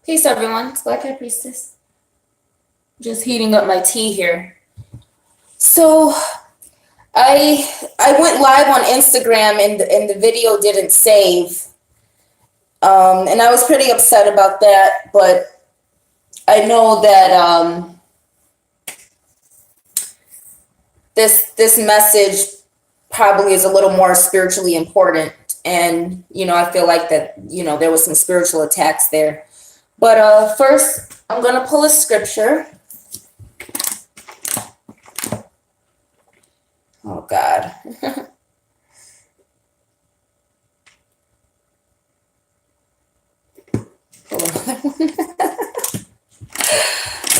Peace, everyone. It's Black Cat Priestess. Just heating up my tea here. So I went live on Instagram and the video didn't save, and I was pretty upset about that. But I know that this message probably is a little more spiritually important, and I feel like that there was some spiritual attacks there. But first, I'm gonna pull a scripture. Oh God.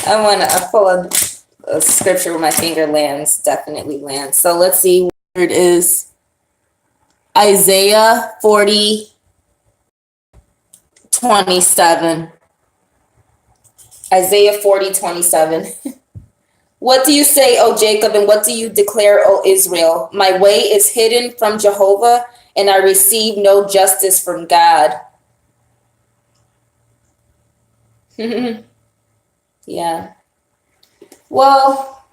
I want to pull a scripture where my finger lands, definitely lands. So let's see where it is. Isaiah 40:27. Isaiah 40:27. What do you say, O Jacob, and what do you declare, O Israel? My way is hidden from Jehovah, and I receive no justice from God. Yeah. Well,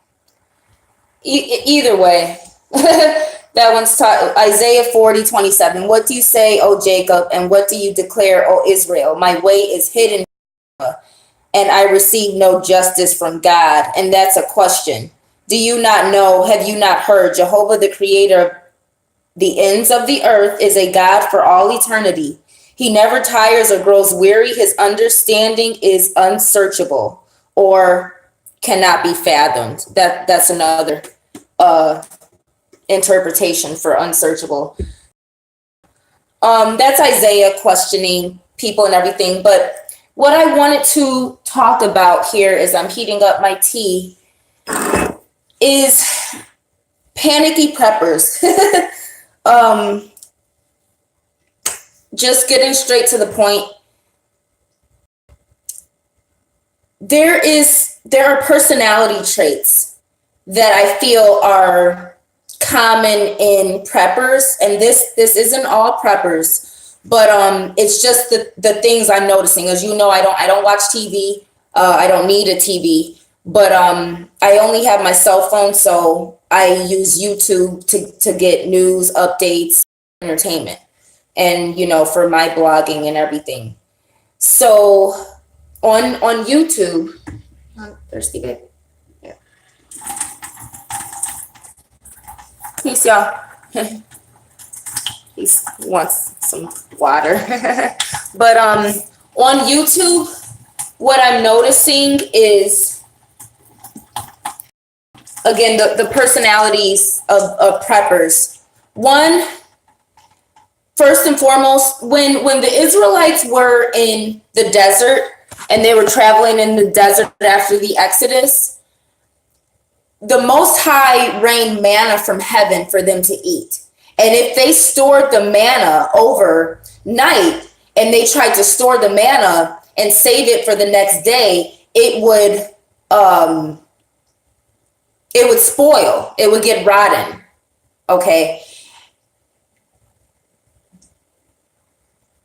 either way, that one's taught. Isaiah 40:27. What do you say, O Jacob, and what do you declare, O Israel? My way is hidden, and I receive no justice from God. And that's a question. Do you not know? Have you not heard? Jehovah, the creator of the ends of the earth, is a God for all eternity. He never tires or grows weary. His understanding is unsearchable or cannot be fathomed. That's another interpretation for unsearchable. That's Isaiah questioning people and everything. But what I wanted to talk about here, as I'm heating up my tea, is panicky preppers. Just getting straight to the point. There are personality traits that I feel are common in preppers, and this isn't all preppers, but it's just the things I'm noticing. As you know, I don't watch TV. I don't need a TV, but I only have my cell phone, so I use YouTube to get news, updates, entertainment, and for my blogging and everything. So on YouTube, thirsty babe. Yeah. Peace, y'all. He wants some water. But on YouTube, what I'm noticing is, again, the personalities of preppers. One, first and foremost, when the Israelites were in the desert and they were traveling in the desert after the Exodus, the Most High rained manna from heaven for them to eat. And if they stored the manna overnight and they tried to store the manna and save it for the next day, it would spoil. It would get rotten. Okay.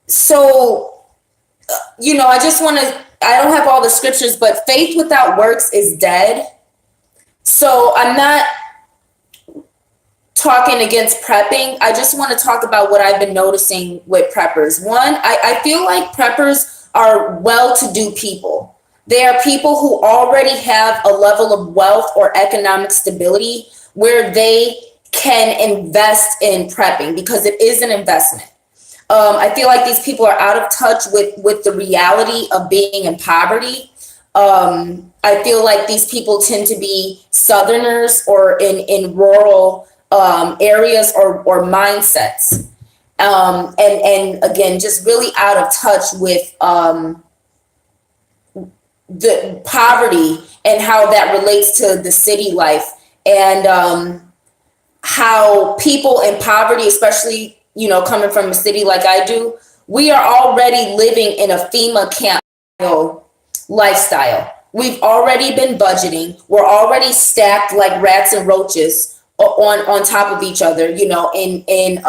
So, I don't have all the scriptures, but faith without works is dead. So I'm not talking against prepping. I just want to talk about what I've been noticing with preppers. One, I feel like preppers are well-to-do people. They are people who already have a level of wealth or economic stability where they can invest in prepping because it is an investment. I feel like these people are out of touch with the reality of being in poverty. I feel like these people tend to be Southerners or in rural areas or mindsets. And again, just really out of touch with the poverty and how that relates to the city life, and how people in poverty, especially coming from a city like I do, we are already living in a FEMA camp lifestyle. We've already been budgeting. We're already stacked like rats and roaches on top of each other, in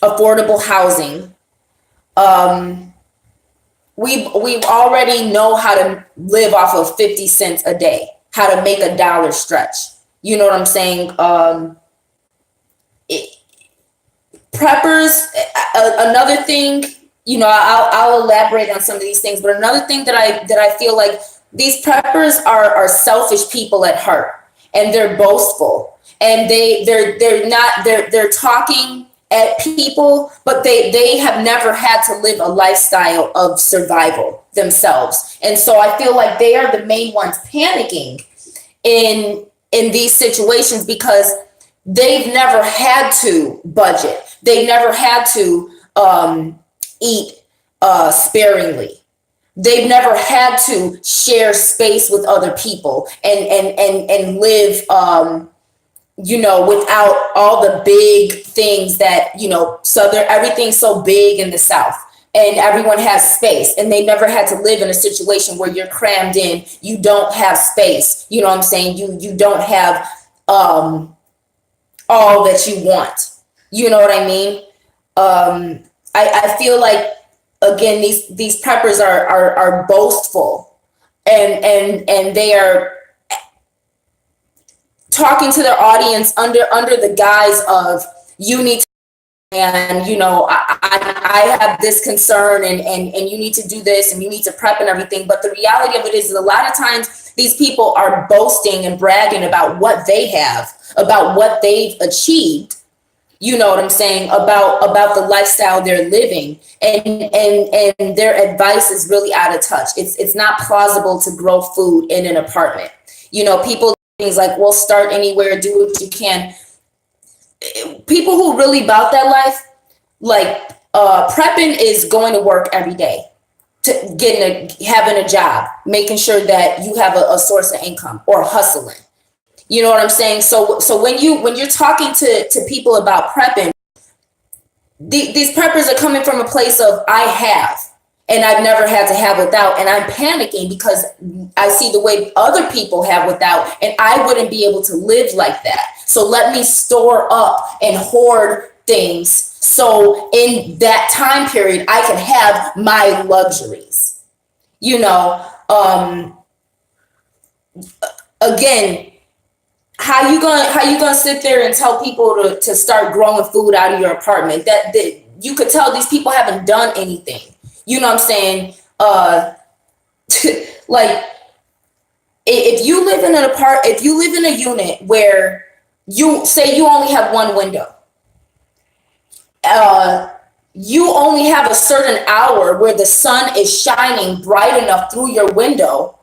affordable housing. we already know how to live off of 50 cents a day, how to make a dollar stretch. You know what I'm saying? Preppers, another thing, you know, I'll elaborate on some of these things, but another thing that I feel like these preppers are selfish people at heart, and they're boastful, and they're talking at people, but they have never had to live a lifestyle of survival themselves. And so I feel like they are the main ones panicking in these situations, because they've never had to budget. They never had to eat sparingly. They've never had to share space with other people and live, you know, without all the big things that, you know, so everything's so big in the South, and everyone has space, and they never had to live in a situation where you're crammed in. You don't have space. You know what I'm saying? You don't have all that you want. You know what I mean? I feel like, again, these preppers are boastful, and they are talking to their audience under the guise of, you need to, and you know, I have this concern, and you need to do this, and you need to prep and everything. But the reality of it is, a lot of times these people are boasting and bragging about what they have, about what they've achieved. You know what I'm saying? About the lifestyle they're living, and their advice is really out of touch. It's not plausible to grow food in an apartment. You know, people things like, well, start anywhere, do what you can. People who really about that life, like prepping is going to work every day, to having a job, making sure that you have a source of income, or hustling. You know what I'm saying? So when you're talking to people about prepping, these preppers are coming from a place of, I have, and I've never had to have without, and I'm panicking because I see the way other people have without, and I wouldn't be able to live like that. So let me store up and hoard things, so in that time period I can have my luxuries. You know, again, how you gonna sit there and tell people to start growing food out of your apartment? That you could tell these people haven't done anything. You know what I'm saying? Like, if you live in if you live in a unit where you say you only have one window, you only have a certain hour where the sun is shining bright enough through your window,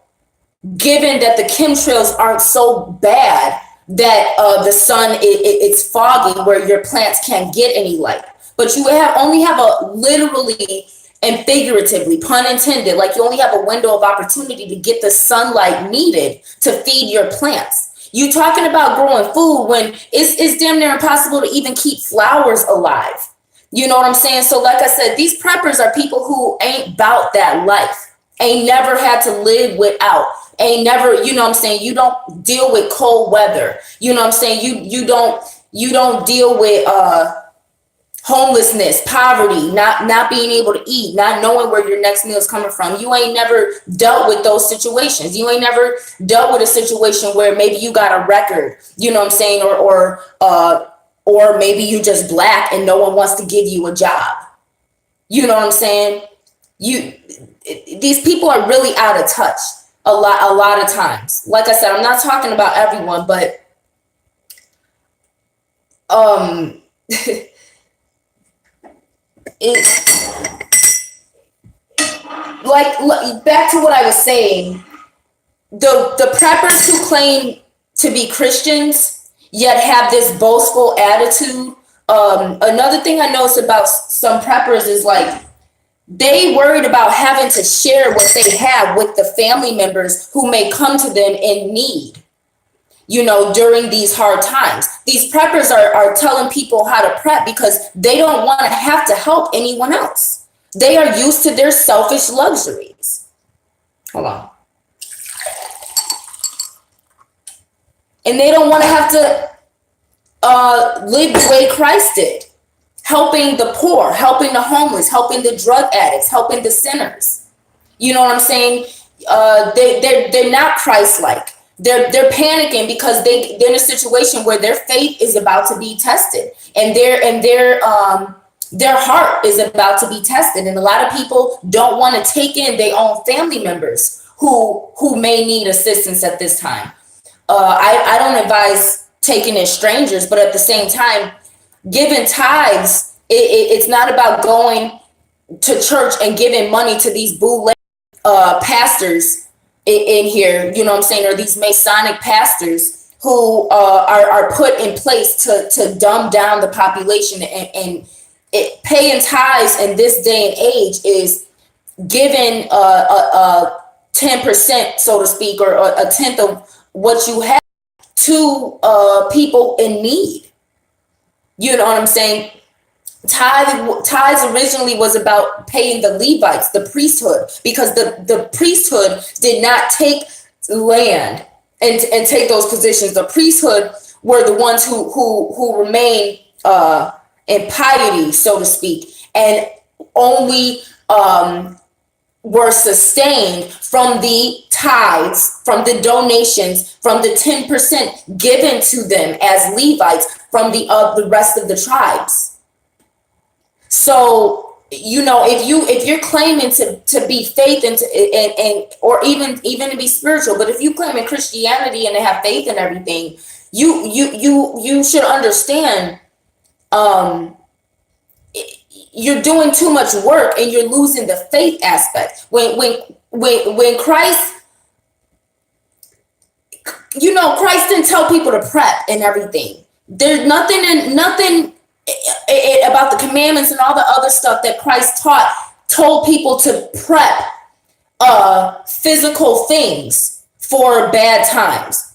given that the chemtrails aren't so bad that the sun it's foggy where your plants can't get any light. But you only have a literally and figuratively, pun intended, like you only have a window of opportunity to get the sunlight needed to feed your plants. You talking about growing food when it's damn near impossible to even keep flowers alive. You know what I'm saying? So like I said, these preppers are people who ain't about that life, ain't never had to live without, ain't never, you know what I'm saying? You don't deal with cold weather. You know what I'm saying? You don't deal with homelessness, poverty, not being able to eat, not knowing where your next meal is coming from. You ain't never dealt with those situations. You ain't never dealt with a situation where maybe you got a record, you know what I'm saying, or maybe you just Black and no one wants to give you a job. You know what I'm saying? These people are really out of touch a lot of times. Like I said, I'm not talking about everyone, but it's like back to what I was saying, the preppers who claim to be Christians yet have this boastful attitude. Another thing I noticed about some preppers is like they worried about having to share what they have with the family members who may come to them in need, you know, during these hard times. These preppers are telling people how to prep because they don't want to have to help anyone else. They are used to their selfish luxuries. Hold on. And they don't want to have to live the way Christ did, helping the poor, helping the homeless, helping the drug addicts, helping the sinners. You know what I'm saying? They're not Christ-like. They're panicking because they're in a situation where their faith is about to be tested, and their heart is about to be tested. And a lot of people don't want to take in their own family members who may need assistance at this time. I don't advise taking in strangers, but at the same time, giving tithes, it's not about going to church and giving money to these bootleg pastors in here, you know what I'm saying, or these Masonic pastors who are put in place to dumb down the population. And paying tithes in this day and age is giving a 10%, so to speak, or a tenth of what you have to people in need. You know what I'm saying? Tithes originally was about paying the Levites, the priesthood, because the priesthood did not take land and take those positions. The priesthood were the ones who remained in piety, so to speak, and only were sustained from the tithes, from the donations, from the 10% given to them as Levites from the rest of the tribes. So, you know, if you're claiming to be faith and or even to be spiritual, but if you claim in Christianity and to have faith and everything, you should understand you're doing too much work and you're losing the faith aspect. When Christ, you know, Christ didn't tell people to prep and everything. There's nothing about the commandments and all the other stuff that Christ told people to prep physical things for bad times.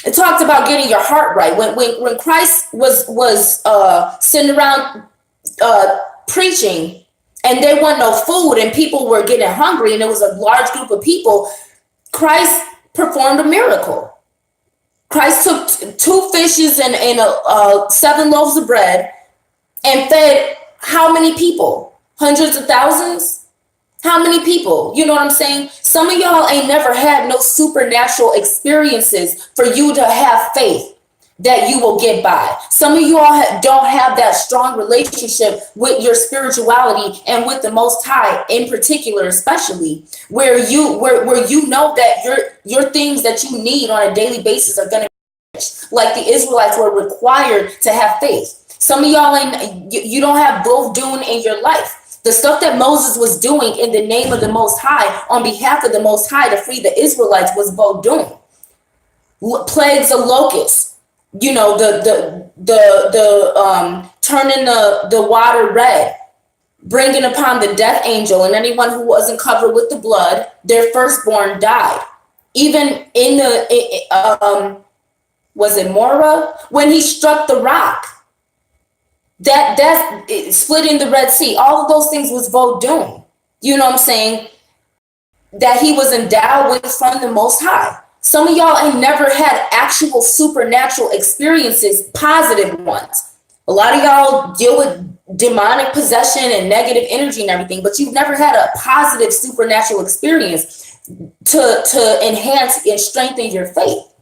It talked about getting your heart right. When Christ was sitting around preaching and there wasn't no food and people were getting hungry and there was a large group of people, Christ performed a miracle. Christ took 2 fishes and 7 loaves of bread and fed how many people? Hundreds of thousands? How many people? You know what I'm saying? Some of y'all ain't never had no supernatural experiences for you to have faith that you will get by. Some of you all don't have that strong relationship with your spirituality and with the Most High in particular, especially where you know that your things that you need on a daily basis are going to, like the Israelites were required to have faith. Some of y'all you don't have both doing in your life. The stuff that Moses was doing in the name of the Most High, on behalf of the Most High to free the Israelites, was both doing. Plagues of locusts, you know, the turning the water red, bringing upon the death angel, and anyone who wasn't covered with the blood, their firstborn died. Even in was it Morah, when he struck the rock, that splitting the Red Sea, all of those things was both doing. You know what I'm saying? That he was endowed with from the Most High. Some of y'all ain't never had actual supernatural experiences, positive ones. A lot of y'all deal with demonic possession and negative energy and everything, but you've never had a positive supernatural experience to enhance and strengthen your faith.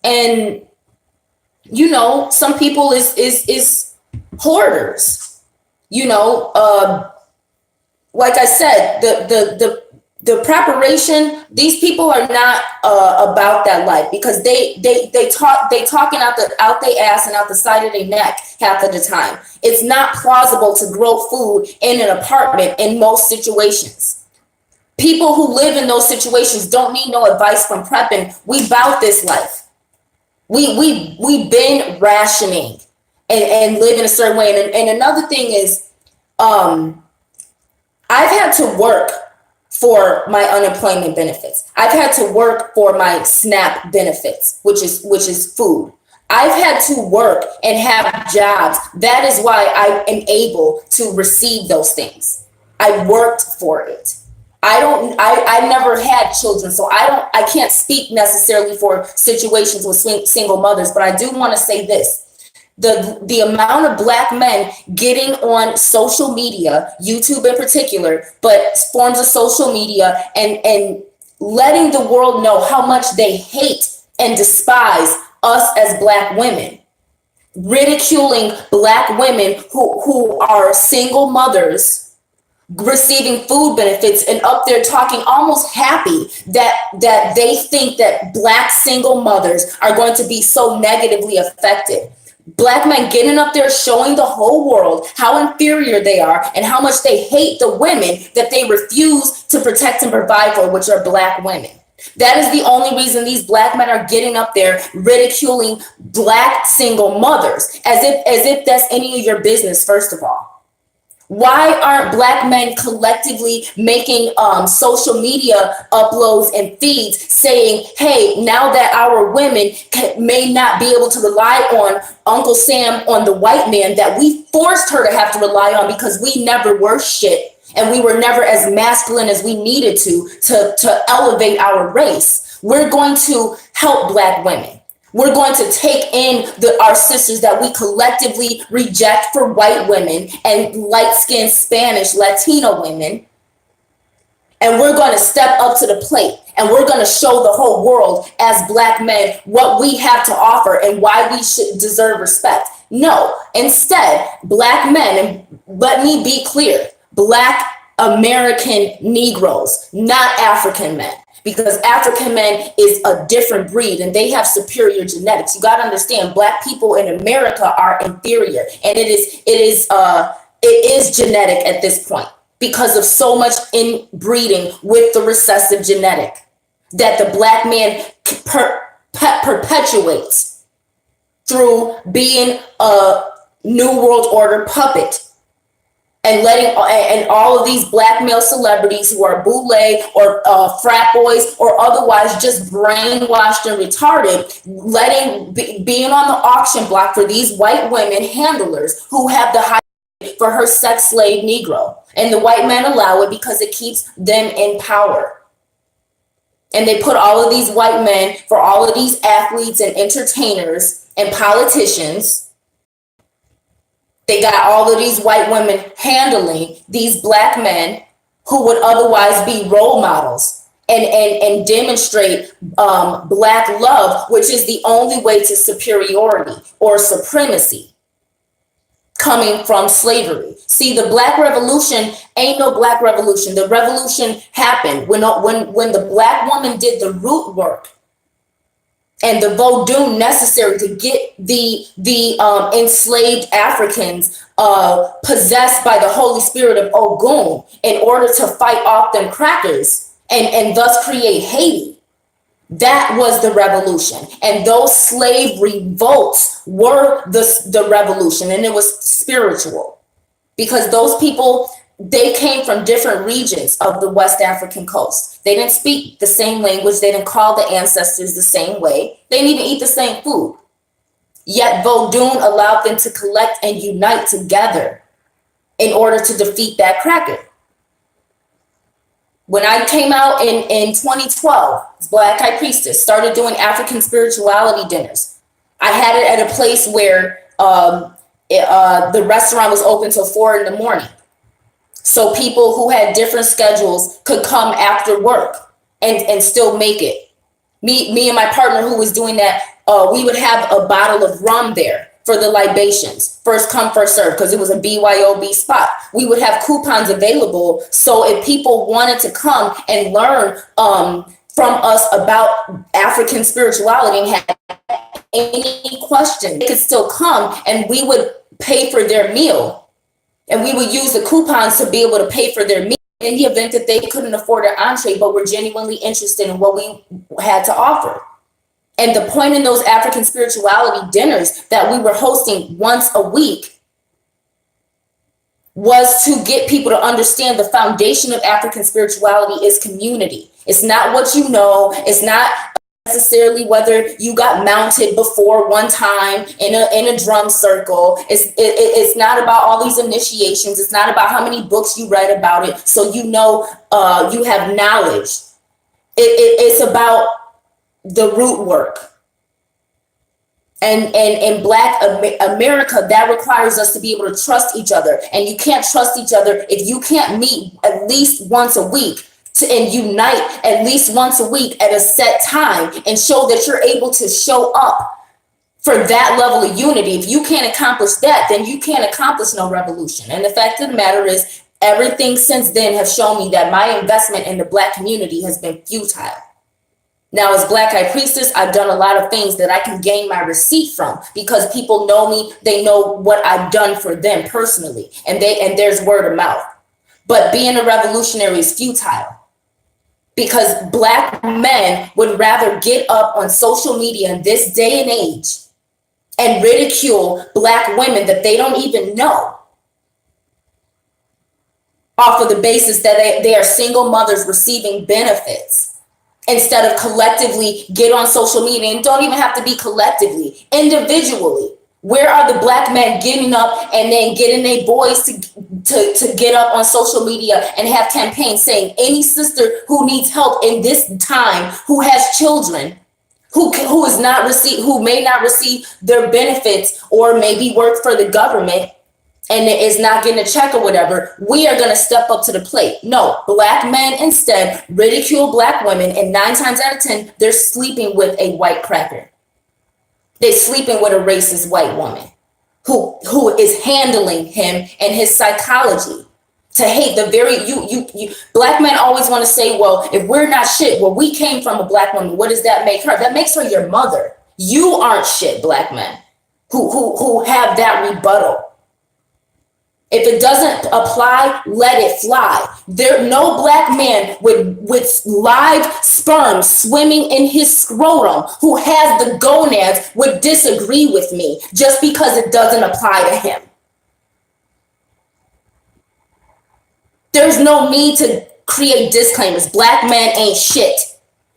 And you know, some people is hoarders. You know, like I said, the preparation. These people are not about that life because they talking out their ass and out the side of their neck half of the time. It's not plausible to grow food in an apartment in most situations. People who live in those situations don't need no advice from prepping. We bout this life. We've been rationing and live in a certain way. And another thing is, I've had to work for my unemployment benefits. I've had to work for my SNAP benefits, which is food. I've had to work and have jobs. That is why I am able to receive those things. I worked for it. I never had children, so I can't speak necessarily for situations with single mothers, but I do want to say this. The amount of Black men getting on social media, YouTube in particular, but forms of social media, and letting the world know how much they hate and despise us as Black women, ridiculing Black women who are single mothers receiving food benefits, and up there talking almost happy that they think that Black single mothers are going to be so negatively affected. Black men getting up there showing the whole world how inferior they are and how much they hate the women that they refuse to protect and provide for, which are Black women. That is the only reason these Black men are getting up there ridiculing Black single mothers, as if that's any of your business, first of all. Why aren't Black men collectively making social media uploads and feeds saying, hey, now that our women may not be able to rely on Uncle Sam, on the white man that we forced her to have to rely on because we never were shit and we were never as masculine as we needed to elevate our race. We're going to help Black women. We're going to take in our sisters that we collectively reject for white women and light-skinned Spanish Latino women. And we're going to step up to the plate, and we're going to show the whole world as Black men what we have to offer and why we should deserve respect. No, instead, Black men, and let me be clear, Black American Negroes, not African men. Because African men is a different breed and they have superior genetics. You got to understand, Black people in America are inferior, and it is genetic at this point because of so much inbreeding with the recessive genetic that the Black man perpetuates through being a New World Order puppet. And all of these Black male celebrities who are boule or frat boys or otherwise just brainwashed and retarded, being on the auction block for these white women handlers who have the high for her sex slave Negro. And the white men allow it because it keeps them in power. And they put all of these white men for all of these athletes and entertainers and politicians. They got all of these white women handling these Black men who would otherwise be role models and demonstrate Black love, which is the only way to superiority or supremacy coming from slavery. See, the Black Revolution ain't no Black Revolution. The revolution happened when the Black woman did the root work and the voodoo necessary to get the enslaved Africans possessed by the Holy Spirit of Ogun in order to fight off them crackers and thus create Haiti. That was the revolution. And those slave revolts were the revolution, and it was spiritual because those people, they came from different regions of the West African coast. They didn't speak the same language. They didn't call the ancestors the same way. They didn't even eat the same food. Yet Vodun allowed them to collect and unite together in order to defeat that cracker. When I came out in 2012, Black High Priestess started doing African spirituality dinners. I had it at a place where the restaurant was open till 4 a.m. So people who had different schedules could come after work and still make it. Me and my partner who was doing that, we would have a bottle of rum there for the libations. First come, first serve, because it was a BYOB spot. We would have coupons available. So if people wanted to come and learn from us about African spirituality and had any question, they could still come and we would pay for their meal. And we would use the coupons to be able to pay for their meal in the event that they couldn't afford an entree, but were genuinely interested in what we had to offer. And the point in those African spirituality dinners that we were hosting once a week was to get people to understand the foundation of African spirituality is community. It's not what you know. It's not necessarily whether you got mounted before one time in a drum circle. It's not about all these initiations. It's not about how many books you read about it, so you know you have knowledge. It's about the root work. And in Black America, that requires us to be able to trust each other. And you can't trust each other if you can't meet at least once a week and unite at least once a week at a set time and show that you're able to show up for that level of unity. If you can't accomplish that, then you can't accomplish no revolution. And the fact of the matter is, everything since then have shown me that my investment in the Black community has been futile. Now, as Black High Priestess, I've done a lot of things that I can gain my receipt from because people know me. They know what I've done for them personally, and there's word of mouth. But being a revolutionary is futile because Black men would rather get up on social media in this day and age and ridicule Black women that they don't even know off of the basis that they are single mothers receiving benefits, instead of collectively get on social media. And don't even have to be collectively, individually. Where are the Black men getting up and then getting their boys to get up on social media and have campaigns saying any sister who needs help in this time, who has children, who may not receive their benefits or maybe work for the government and is not getting a check or whatever, we are going to step up to the plate. No, Black men instead ridicule Black women, and 9 times out of 10, they're sleeping with a white cracker. They're sleeping with a racist white woman who is handling him and his psychology to hate the very, you Black men always want to say, well, if we're not shit, well, we came from a Black woman, what does that make her? That makes her your mother. You aren't shit, Black men who have that rebuttal. If it doesn't apply, let it fly. No Black man with live sperm swimming in his scrotum who has the gonads would disagree with me just because it doesn't apply to him. There's no need to create disclaimers. Black men ain't shit.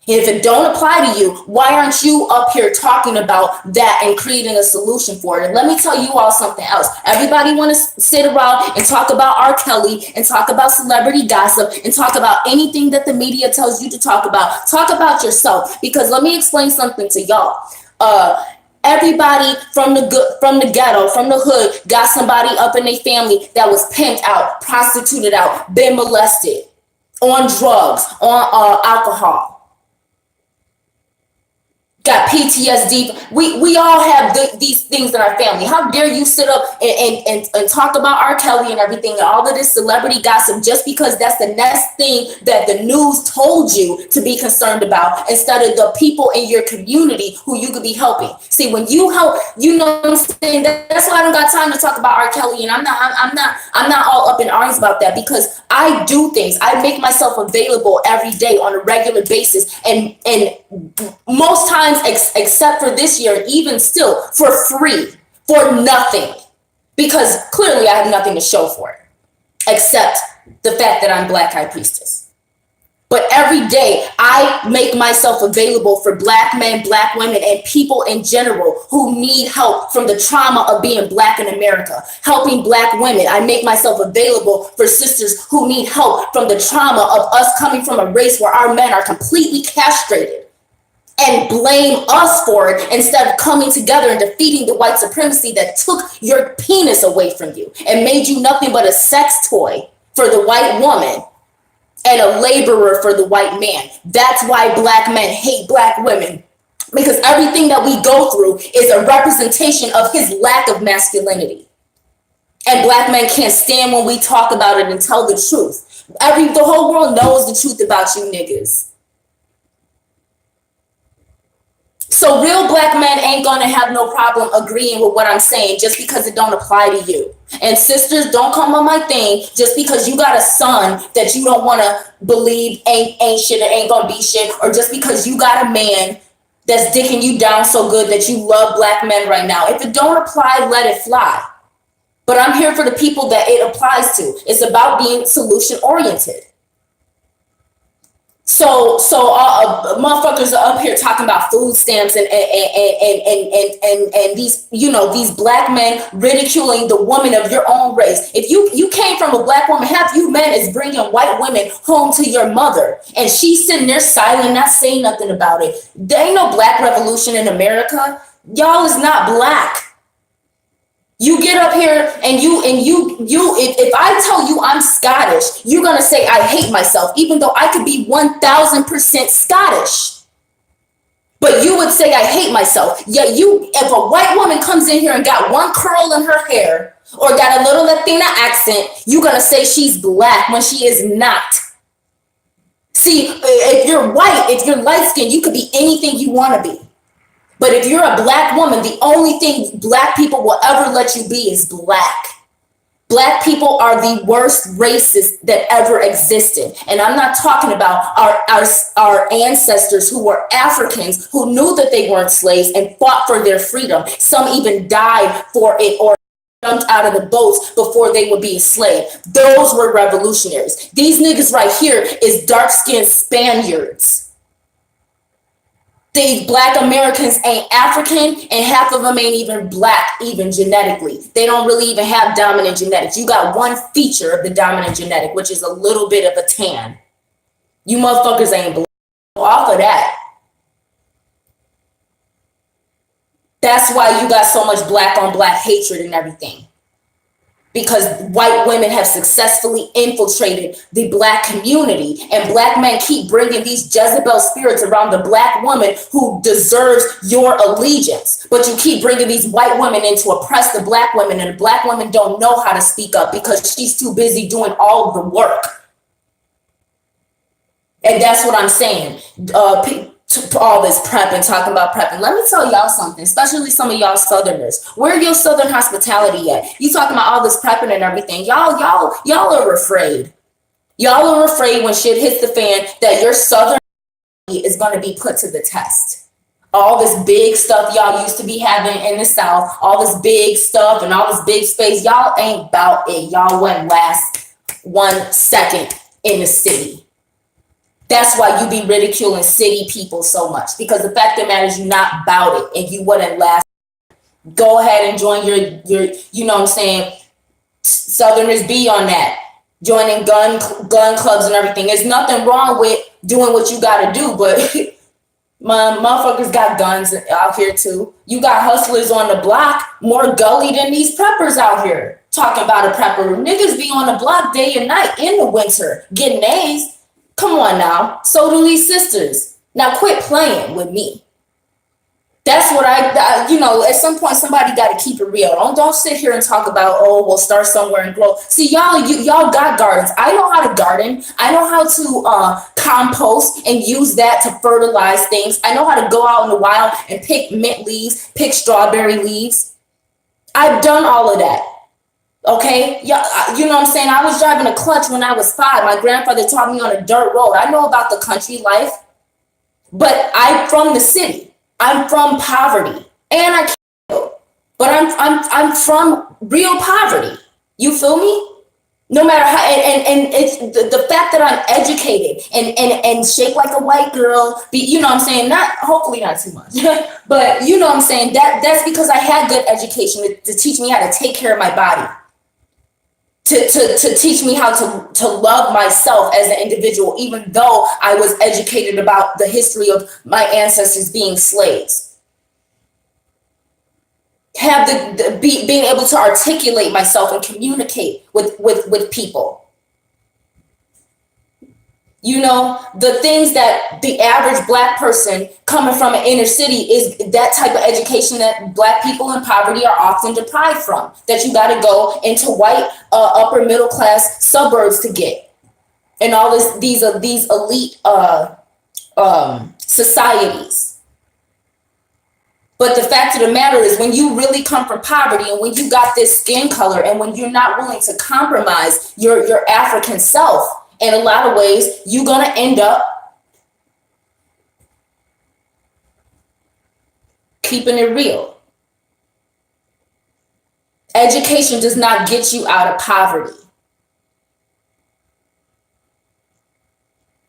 If it don't apply to you, why aren't you up here talking about that and creating a solution for it? And let me tell you all something else. Everybody want to sit around and talk about R. Kelly and talk about celebrity gossip and talk about anything that the media tells you to talk about. Talk about yourself, because let me explain something to y'all. Everybody from the ghetto, from the hood, got somebody up in their family that was pimped out, prostituted out, been molested, on drugs, on alcohol. Got PTSD. We all have these things in our family. How dare you sit up and talk about R. Kelly and everything and all of this celebrity gossip just because that's the next thing that the news told you to be concerned about, instead of the people in your community who you could be helping. See, when you help, you know what I'm saying? That's why I don't got time to talk about R. Kelly, and I'm not all up in arms about that, because I do things. I make myself available every day on a regular basis, and most times, except for this year, even still, for free, for nothing, because clearly I have nothing to show for it, except the fact that I'm Black High Priestess. But every day I make myself available for Black men, Black women, and people in general who need help from the trauma of being Black in America. Helping Black women, I make myself available for sisters who need help from the trauma of us coming from a race where our men are completely castrated, and blame us for it instead of coming together and defeating the white supremacy that took your penis away from you and made you nothing but a sex toy for the white woman and a laborer for the white man. That's why Black men hate Black women, because everything that we go through is a representation of his lack of masculinity. And Black men can't stand when we talk about it and tell the truth. The whole world knows the truth about you niggas. So real Black men ain't gonna have no problem agreeing with what I'm saying just because it don't apply to you. And sisters, don't come on my thing just because you got a son that you don't want to believe ain't shit or ain't gonna be shit, or just because you got a man that's dicking you down so good that you love Black men right now. If it don't apply, let it fly. But I'm here for the people that it applies to. It's about being solution oriented. So motherfuckers are up here talking about food stamps and these, these Black men ridiculing the woman of your own race. If you came from a Black woman, half you men is bringing white women home to your mother, and she's sitting there silent, not saying nothing about it. There ain't no Black revolution in America. Y'all is not black. You get up here and if I tell you I'm Scottish, you're gonna say I hate myself, even though I could be 1000% Scottish. But you would say I hate myself. Yet if a white woman comes in here and got one curl in her hair or got a little Latina accent, you're gonna say she's black when she is not. See, if you're white, if you're light skinned, you could be anything you want to be. But if you're a black woman, the only thing black people will ever let you be is black. Black people are the worst races that ever existed. And I'm not talking about our ancestors who were Africans, who knew that they weren't slaves and fought for their freedom. Some even died for it or jumped out of the boats before they would be a slave. Those were revolutionaries. These niggas right here is dark-skinned Spaniards. These black Americans ain't African, and half of them ain't even black, even genetically. They don't really even have dominant genetics. You got one feature of the dominant genetic, which is a little bit of a tan. You motherfuckers ain't black. Off of that. That's why you got so much black on black hatred and everything. Because white women have successfully infiltrated the black community, and black men keep bringing these Jezebel spirits around the black woman who deserves your allegiance. But you keep bringing these white women in to oppress the black women, and the black women don't know how to speak up because she's too busy doing all of the work. And that's what I'm saying. All this prepping, talking about prepping. Let me tell y'all something, especially some of y'all Southerners. Where your Southern hospitality at? You talking about all this prepping and everything. Y'all are afraid. Y'all are afraid when shit hits the fan that your Southern is going to be put to the test. All this big stuff y'all used to be having in the South, all this big stuff and all this big space, y'all ain't about it. Y'all wouldn't last 1 second in the city. That's why you be ridiculing city people so much, because the fact of the matter is you're not about it and you wouldn't last. Go ahead and join your you know what I'm saying, Southerners be on that, joining gun clubs and everything. There's nothing wrong with doing what you got to do, but my motherfuckers got guns out here too. You got hustlers on the block more gully than these preppers out here talking about a prepper. Niggas be on the block day and night in the winter getting A's. Come on now. So do these sisters. Now quit playing with me. That's what at some point somebody got to keep it real. Don't sit here and talk about, oh, we'll start somewhere and grow. See, y'all got gardens. I know how to garden. I know how to compost and use that to fertilize things. I know how to go out in the wild and pick mint leaves, pick strawberry leaves. I've done all of that. Okay, yeah, you know what I'm saying? I was driving a clutch when I was 5. My grandfather taught me on a dirt road. I know about the country life, but I'm from the city. I'm from poverty, and I can't, but I'm from real poverty. You feel me? No matter how, and it's the fact that I'm educated and shaped like a white girl. You know what I'm saying? Hopefully not too much, but you know what I'm saying? That's because I had good education to teach me how to take care of my body. To teach me how to love myself as an individual, even though I was educated about the history of my ancestors being slaves. Have being able to articulate myself and communicate with people. You know, the things that the average black person coming from an inner city is that type of education that black people in poverty are often deprived from, that you got to go into white upper middle class suburbs to get. And all these elite societies. But the fact of the matter is, when you really come from poverty and when you got this skin color and when you're not willing to compromise your African self, in a lot of ways, you're going to end up keeping it real. Education does not get you out of poverty.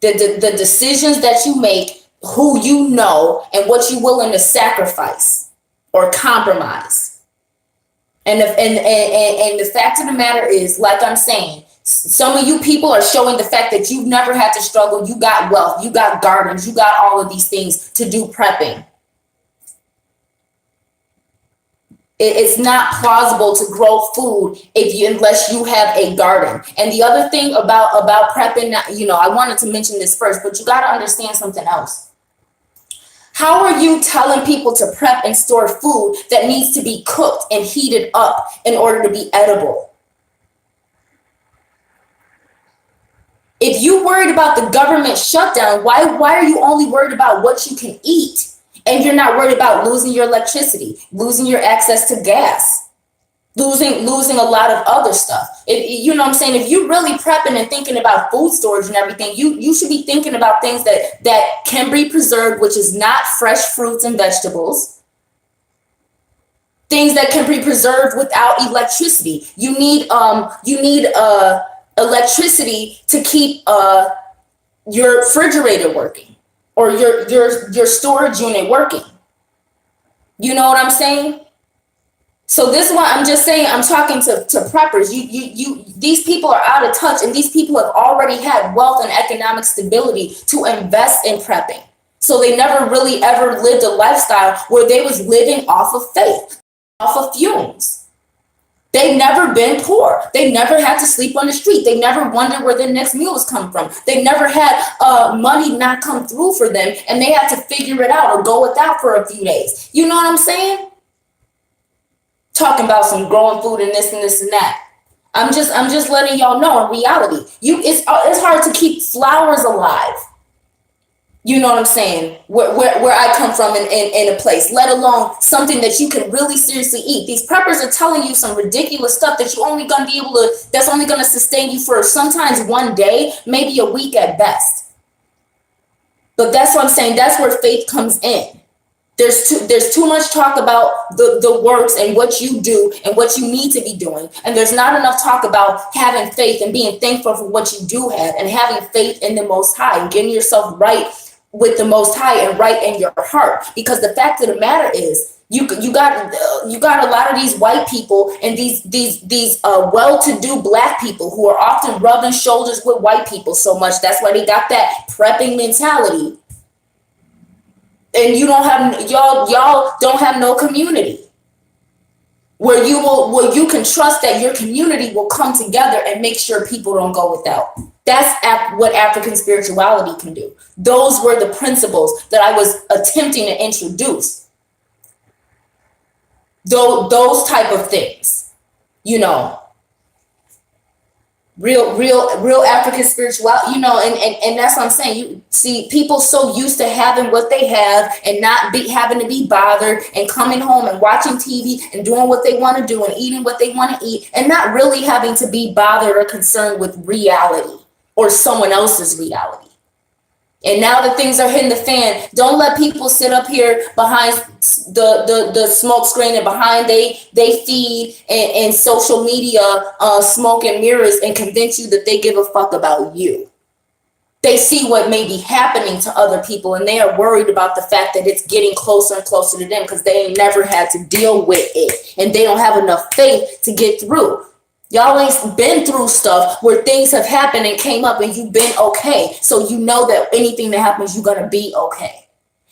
The decisions that you make, who you know, and what you're willing to sacrifice or compromise. And the fact of the matter is, like I'm saying, some of you people are showing the fact that you've never had to struggle. You got wealth, you got gardens, you got all of these things to do prepping. It's not plausible to grow food unless you have a garden. And the other thing about prepping, I wanted to mention this first, but you got to understand something else. How are you telling people to prep and store food that needs to be cooked and heated up in order to be edible? If you're worried about the government shutdown, why are you only worried about what you can eat? And you're not worried about losing your electricity, losing your access to gas, losing a lot of other stuff. You know what I'm saying? If you're really prepping and thinking about food storage and everything, you should be thinking about things that can be preserved, which is not fresh fruits and vegetables. Things that can be preserved without electricity. You need electricity to keep your refrigerator working, or your storage unit working. You know what I'm saying? So this is why I'm just saying, I'm talking to preppers. These people are out of touch, and these people have already had wealth and economic stability to invest in prepping. So they never really ever lived a lifestyle where they was living off of faith, off of fumes. They've never been poor. They never had to sleep on the street. They never wondered where their next meal was coming from. They never had money not come through for them, and they had to figure it out or go without for a few days. You know what I'm saying? Talking about some growing food and this and that. I'm just letting y'all know, in reality, it's hard to keep flowers alive. You know what I'm saying? Where I come from in a place, let alone something that you can really seriously eat. These preppers are telling you some ridiculous stuff that you're only going to be able to, that's only going to sustain you for sometimes one day, maybe a week at best. But that's what I'm saying. That's where faith comes in. There's too much talk about the works and what you do and what you need to be doing. And there's not enough talk about having faith and being thankful for what you do have, and having faith in the Most High and getting yourself right with the Most High and right in your heart. Because the fact of the matter is, you got a lot of these white people and these well-to-do black people who are often rubbing shoulders with white people so much. That's why they got that prepping mentality. And y'all don't have no community where you can trust that your community will come together and make sure people don't go without. That's what African spirituality can do. Those were the principles that I was attempting to introduce. Those type of things, real African spirituality, and that's what I'm saying. You see, people so used to having what they have and not having to be bothered, and coming home and watching TV and doing what they want to do and eating what they want to eat, and not really having to be bothered or concerned with reality or someone else's reality. And now that things are hitting the fan, don't let people sit up here behind the smoke screen and behind they feed and social media smoke and mirrors and convince you that they give a fuck about you. They see what may be happening to other people, and they are worried about the fact that it's getting closer and closer to them because they ain't never had to deal with it, and they don't have enough faith to get through. Y'all ain't been through stuff where things have happened and came up and you've been okay. So you know that anything that happens, you're going to be okay.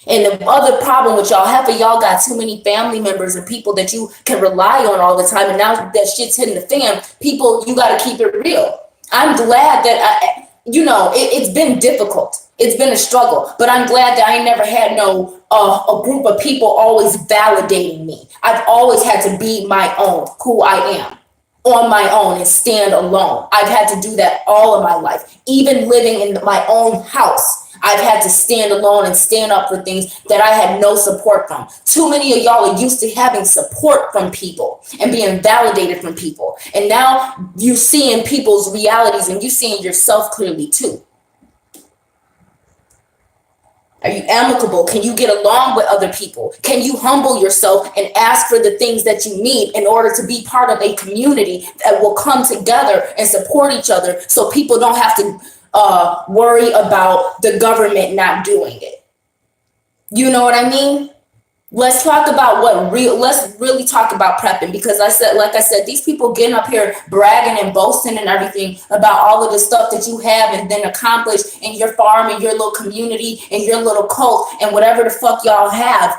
And the other problem with y'all, half of y'all got too many family members and people that you can rely on all the time. And now that shit's hitting the fan, people, you got to keep it real. I'm glad that, it's been difficult. It's been a struggle, but I'm glad that I ain't never had a group of people always validating me. I've always had to be my own, who I am, on my own, and stand alone. I've had to do that all of my life. Even living in my own house, I've had to stand alone and stand up for things that I had no support from. Too many of y'all are used to having support from people and being validated from people. And now you seeing people's realities and you seeing yourself clearly too. Are you amicable? Can you get along with other people? Can you humble yourself and ask for the things that you need in order to be part of a community that will come together and support each other, so people don't have to worry about the government not doing it? You know what I mean? Let's talk about let's really talk about prepping, because like I said, these people getting up here bragging and boasting and everything about all of the stuff that you have and then accomplished in your farm and your little community and your little cult and whatever the fuck y'all have,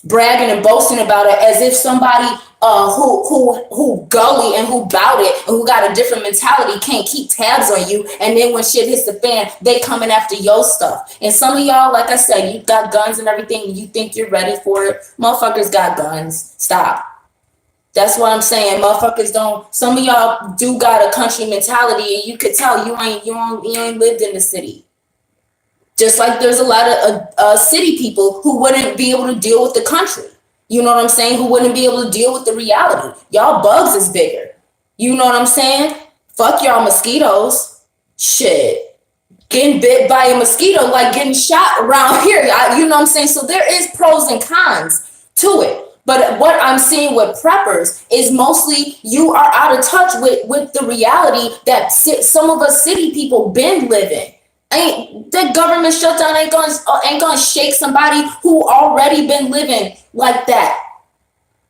bragging and boasting about it as if somebody who gully and who bout it and who got a different mentality can't keep tabs on you, and then when shit hits the fan, they coming after your stuff. And some of y'all, like I said, you got guns and everything, and you think you're ready for it. Motherfuckers got guns. Stop. That's what I'm saying. Motherfuckers don't. Some of y'all do got a country mentality, and you could tell you ain't lived in the city. Just like there's a lot of city people who wouldn't be able to deal with the country. You know what I'm saying? Who wouldn't be able to deal with the reality. Y'all bugs is bigger. You know what I'm saying? Fuck y'all mosquitoes. Shit. Getting bit by a mosquito like getting shot around here. You know what I'm saying? So there is pros and cons to it. But what I'm seeing with preppers is mostly you are out of touch with the reality that some of us city people been living. The government shutdown ain't gonna shake somebody who already been living like that,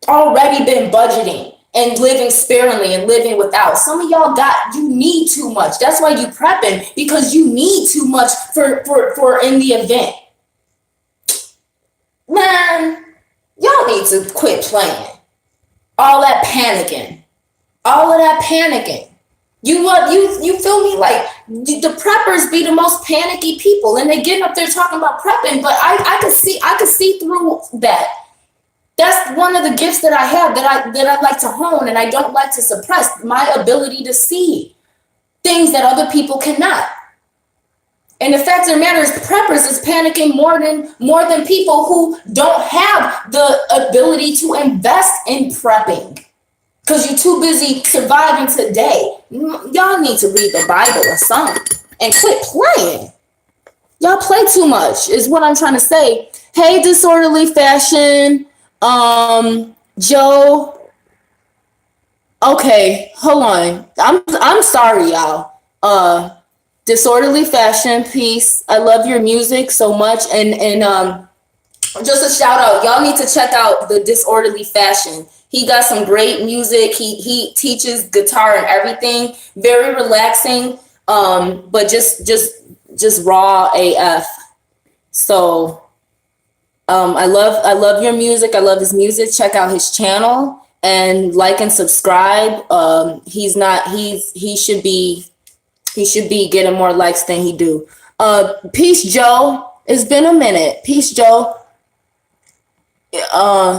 already been budgeting and living sparingly and living without. Some of y'all you need too much. That's why you prepping, because you need too much for in the event. Man, y'all need to quit playing. All that panicking. All of that panicking. You feel me? Like the preppers be the most panicky people, and they getting up there talking about prepping, but I could see through that. That's one of the gifts that I have that I like to hone, and I don't like to suppress my ability to see things that other people cannot. And the fact of the matter is, preppers is panicking more than people who don't have the ability to invest in prepping. Because you're too busy surviving today. Y'all need to read the Bible or something and quit playing. Y'all play too much is what I'm trying to say. Hey, Disorderly Fashion. Joe. Okay, hold on. I'm sorry, y'all. Disorderly Fashion, peace. I love your music so much. And just a shout out. Y'all need to check out the Disorderly Fashion. He got some great music. He teaches guitar and everything. Very relaxing, but just raw AF. So I love your music. I love his music. Check out his channel and like and subscribe. He should be getting more likes than he do. Peace, Joe. It's been a minute. Peace, Joe.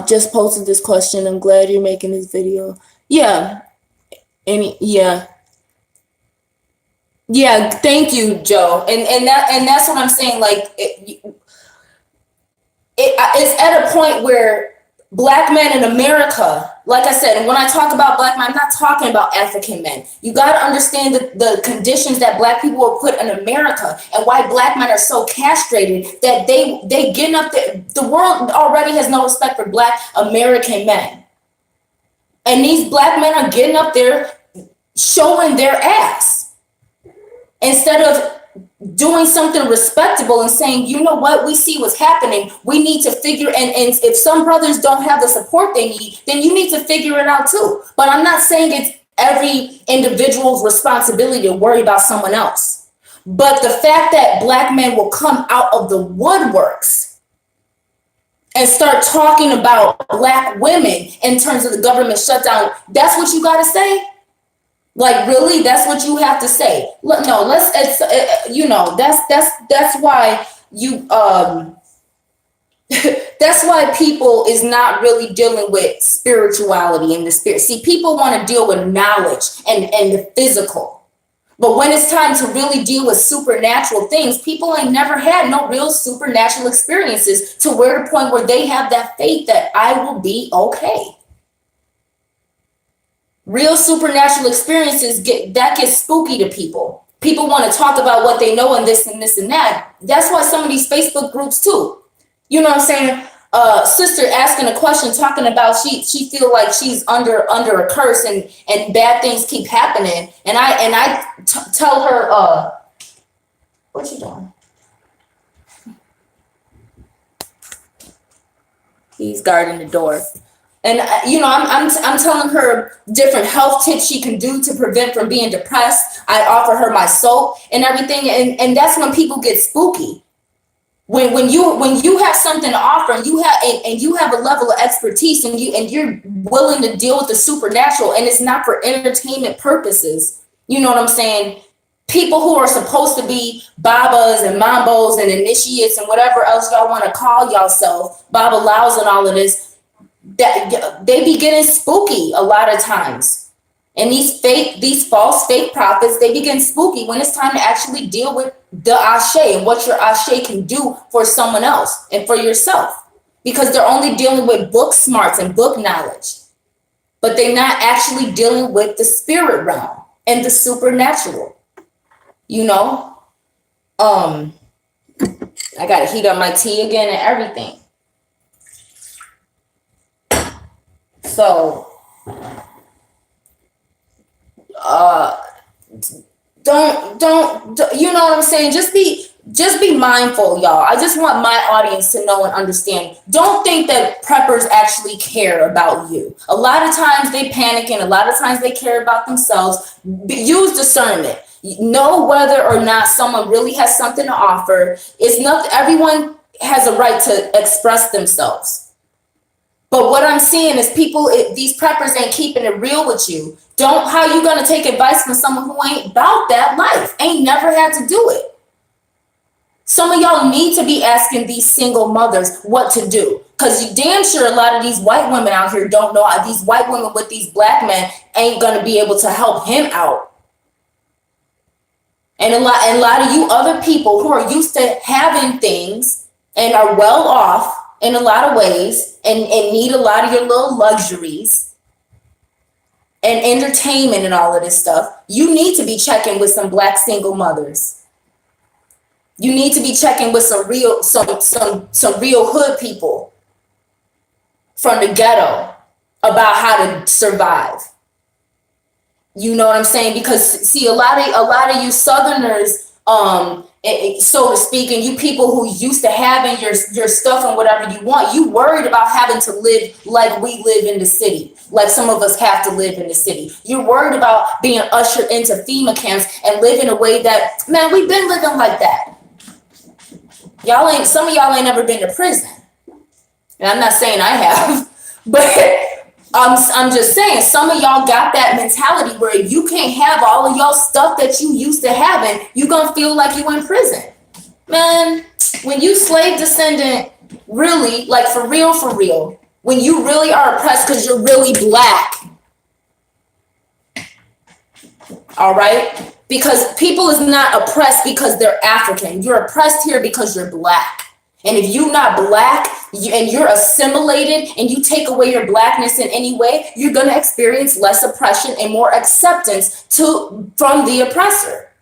Just posted this question. I'm glad you're making this video. Yeah. Yeah. Thank you, Joe. And that's what I'm saying. Like it's at a point where Black men in America, like I said, and when I talk about Black men, I'm not talking about African men. You got to understand the conditions that Black people were put in America and why Black men are so castrated that they getting up there. The world already has no respect for Black American men. And these Black men are getting up there showing their ass instead of doing something respectable and saying, you know what, we see what's happening. We need to figure, and if some brothers don't have the support they need, then you need to figure it out too. But I'm not saying it's every individual's responsibility to worry about someone else. But the fact that Black men will come out of the woodworks and start talking about Black women in terms of the government shutdown, that's what you got to say? Like, really? That's what you have to say? No, that's why you, that's why people is not really dealing with spirituality and the spirit. See, people want to deal with knowledge and the physical. But when it's time to really deal with supernatural things, people ain't never had no real supernatural experiences to where the point where they have that faith that I will be okay. Real supernatural experiences get spooky to people. People want to talk about what they know and this and this and that. That's why some of these Facebook groups too. You know what I'm saying? Sister asking a question, talking about she feel like she's under a curse and bad things keep happening. And I tell her, what you doing? He's guarding the door. And I'm telling her different health tips she can do to prevent from being depressed. I offer her my soap and everything, and that's when people get spooky. When you have something to offer, and you have a level of expertise, and you're willing to deal with the supernatural, and it's not for entertainment purposes, you know what I'm saying? People who are supposed to be babas and mambos and initiates and whatever else y'all want to call yourself, babalaos and all of this, that they be getting spooky a lot of times. And these false fake prophets, they begin spooky when it's time to actually deal with the ashe and what your ashe can do for someone else and for yourself, because they're only dealing with book smarts and book knowledge, but they're not actually dealing with the spirit realm and the supernatural. You know, I gotta heat up my tea again and everything. So don't you know what I'm saying? Just be mindful, y'all. I just want my audience to know and understand. Don't think that preppers actually care about you. A lot of times they panic, and a lot of times they care about themselves. Use discernment. Know whether or not someone really has something to offer. It's not everyone has a right to express themselves. But what I'm seeing is these preppers ain't keeping it real with you. How you gonna take advice from someone who ain't about that life, ain't never had to do it? Some of y'all need to be asking these single mothers what to do, because you damn sure a lot of these white women out here don't know how these white women with these black men ain't gonna be able to help him out. And a lot of you other people who are used to having things and are well off in a lot of ways and need a lot of your little luxuries and entertainment and all of this stuff, you need to be checking with some black single mothers. You need to be checking with some real hood people from the ghetto about how to survive. You know what I'm saying? Because see, a lot of you Southerners, so to speak, and you people who used to having your stuff and whatever you want, you worried about having to live like we live in the city, like some of us have to live in the city. You're worried about being ushered into FEMA camps and living a way that, man, we've been living like that. Some of y'all ain't never been to prison. And I'm not saying I have, but I'm just saying, some of y'all got that mentality where you can't have all of y'all stuff that you used to having. You gonna feel like you in prison. Man, when you slave descendant, really, like for real, when you really are oppressed because you're really black, all right? Because people is not oppressed because they're African. You're oppressed here because you're black. And if you're not black and you're assimilated and you take away your blackness in any way, you're going to experience less oppression and more acceptance from the oppressor.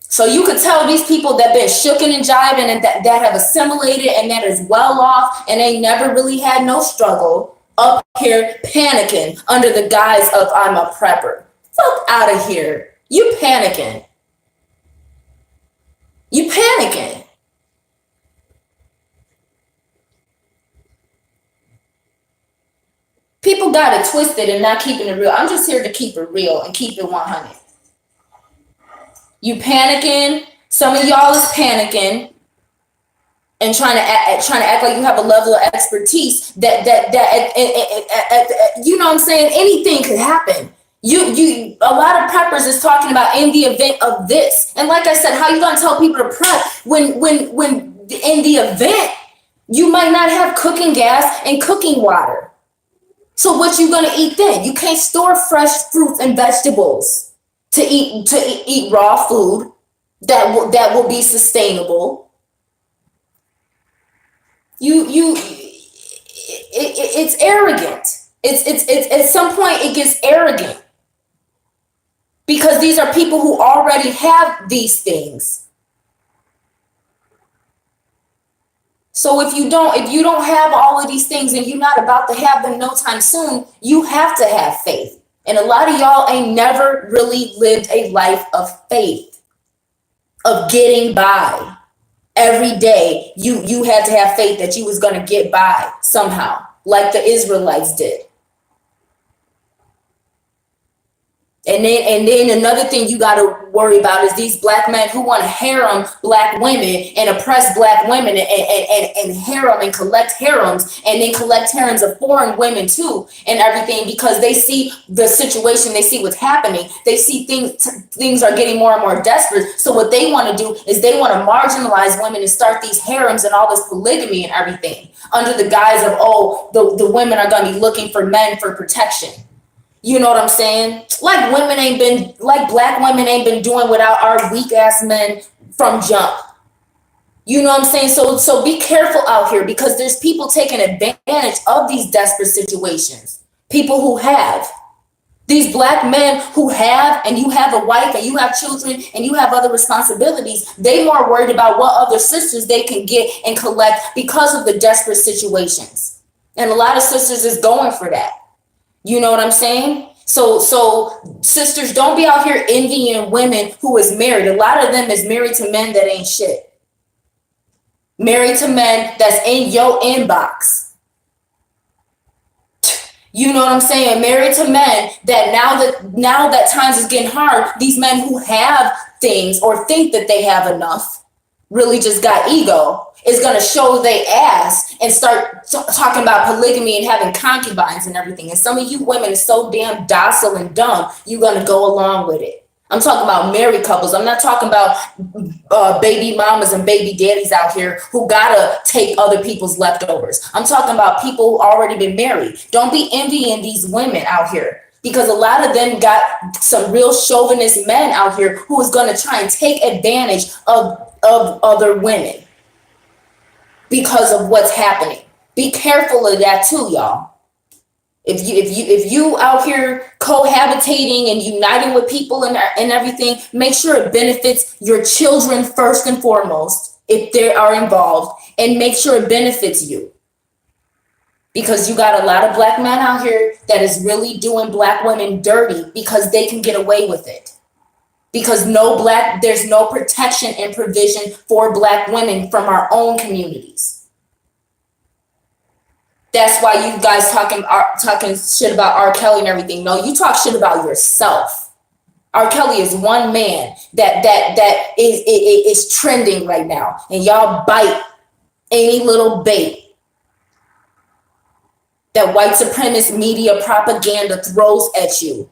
So you could tell these people that been shooken and jiving and that have assimilated and that is well off and they never really had no struggle up here panicking under the guise of I'm a prepper. Fuck out of here. You panicking. You panicking. People got it twisted and not keeping it real. I'm just here to keep it real and keep it 100. You panicking. Some of y'all is panicking and trying to act like you have a level of expertise that you know what I'm saying? Anything could happen. A lot of preppers is talking about in the event of this. And like I said, how you gonna tell people to prep when in the event you might not have cooking gas and cooking water? So what you gonna eat then? You can't store fresh fruits and vegetables to eat raw food that will be sustainable. It's arrogant. It's at some point it gets arrogant. Because these are people who already have these things. So if you don't have all of these things and you're not about to have them no time soon, you have to have faith. And a lot of y'all ain't never really lived a life of faith, of getting by. Every day you had to have faith that you was going to get by somehow, like the Israelites did. And then another thing you got to worry about is these black men who want to harem black women and oppress black women and harem and collect harems and then collect harems of foreign women too and everything, because they see the situation, they see what's happening, they see things are getting more and more desperate. So what they want to do is they want to marginalize women and start these harems and all this polygamy and everything under the guise of, oh, the women are going to be looking for men for protection. You know what I'm saying? Like black women ain't been doing without our weak ass men from jump. You know what I'm saying? So be careful out here, because there's people taking advantage of these desperate situations. People who have these black men who have, and you have a wife and you have children and you have other responsibilities. They more worried about what other sisters they can get and collect because of the desperate situations. And a lot of sisters is going for that. You know what I'm saying? So sisters, don't be out here envying women who is married. A lot of them is married to men that ain't shit. Married to men that's in your inbox. You know what I'm saying? Married to men that now that times is getting hard, these men who have things or think that they have enough really just got ego, is going to show they ass and start talking about polygamy and having concubines and everything. And some of you women are so damn docile and dumb, you're going to go along with it. I'm talking about married couples. I'm not talking about baby mamas and baby daddies out here who gotta take other people's leftovers. I'm talking about people who already been married. Don't be envying these women out here, because a lot of them got some real chauvinist men out here who is going to try and take advantage of other women because of what's happening. Be careful of that too, y'all. If you out here cohabitating and uniting with people and everything, make sure it benefits your children first and foremost if they are involved, and make sure it benefits you. Because you got a lot of black men out here that is really doing black women dirty because they can get away with it. Because there's no protection and provision for black women from our own communities. That's why you guys talking shit about R. Kelly and everything. No, you talk shit about yourself. R. Kelly is one man that is trending right now, and y'all bite any little bait that white supremacist media propaganda throws at you,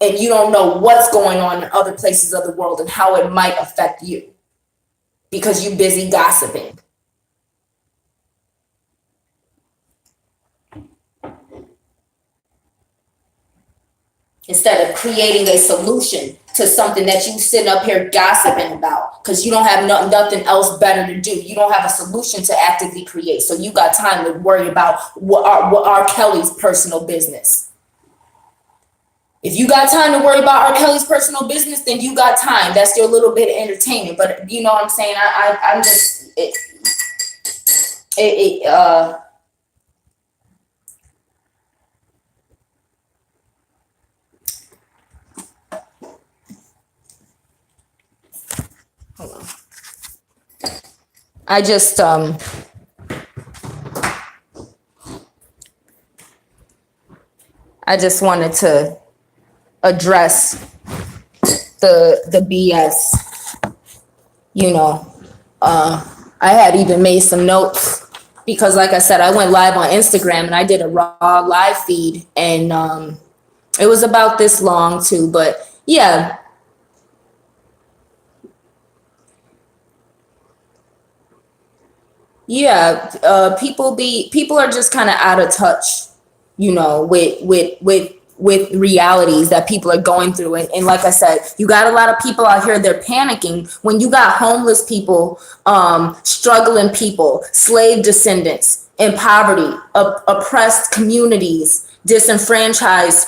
and you don't know what's going on in other places of the world and how it might affect you because you're busy gossiping. Instead of creating a solution to something that you sitting up here gossiping about, because you don't have nothing else better to do. You don't have a solution to actively create. So you got time to worry about what R. Kelly's personal business. If you got time to worry about R. Kelly's personal business, then you got time. That's your little bit of entertainment. But you know what I'm saying? I'm just hold on. I just wanted to address the BS. You know, I had even made some notes because, like I said, I went live on Instagram and I did a raw live feed, and it was about this long too. But yeah. Yeah, people are just kind of out of touch, you know, with realities that people are going through. And like I said, you got a lot of people out here, they're panicking when you got homeless people, struggling people, slave descendants in poverty, oppressed communities, disenfranchised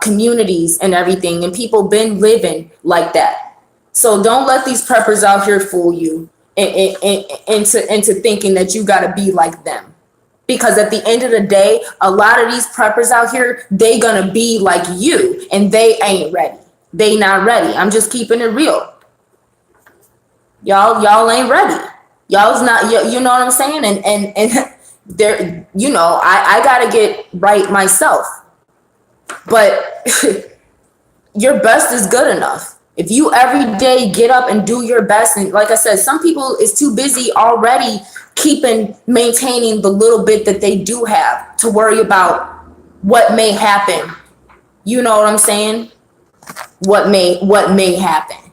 communities and everything. And people been living like that. So don't let these preppers out here fool you into thinking that you got to be like them, because at the end of the day, a lot of these preppers out here, they gonna be like you, and they ain't ready. They not ready. I'm just keeping it real. Y'all ain't ready. Y'all's not. You know what I'm saying? And there, you know, I gotta get right myself, but your best is good enough. If you every day get up and do your best, and like I said, some people is too busy already maintaining the little bit that they do have to worry about what may happen. You know what I'm saying? What may happen,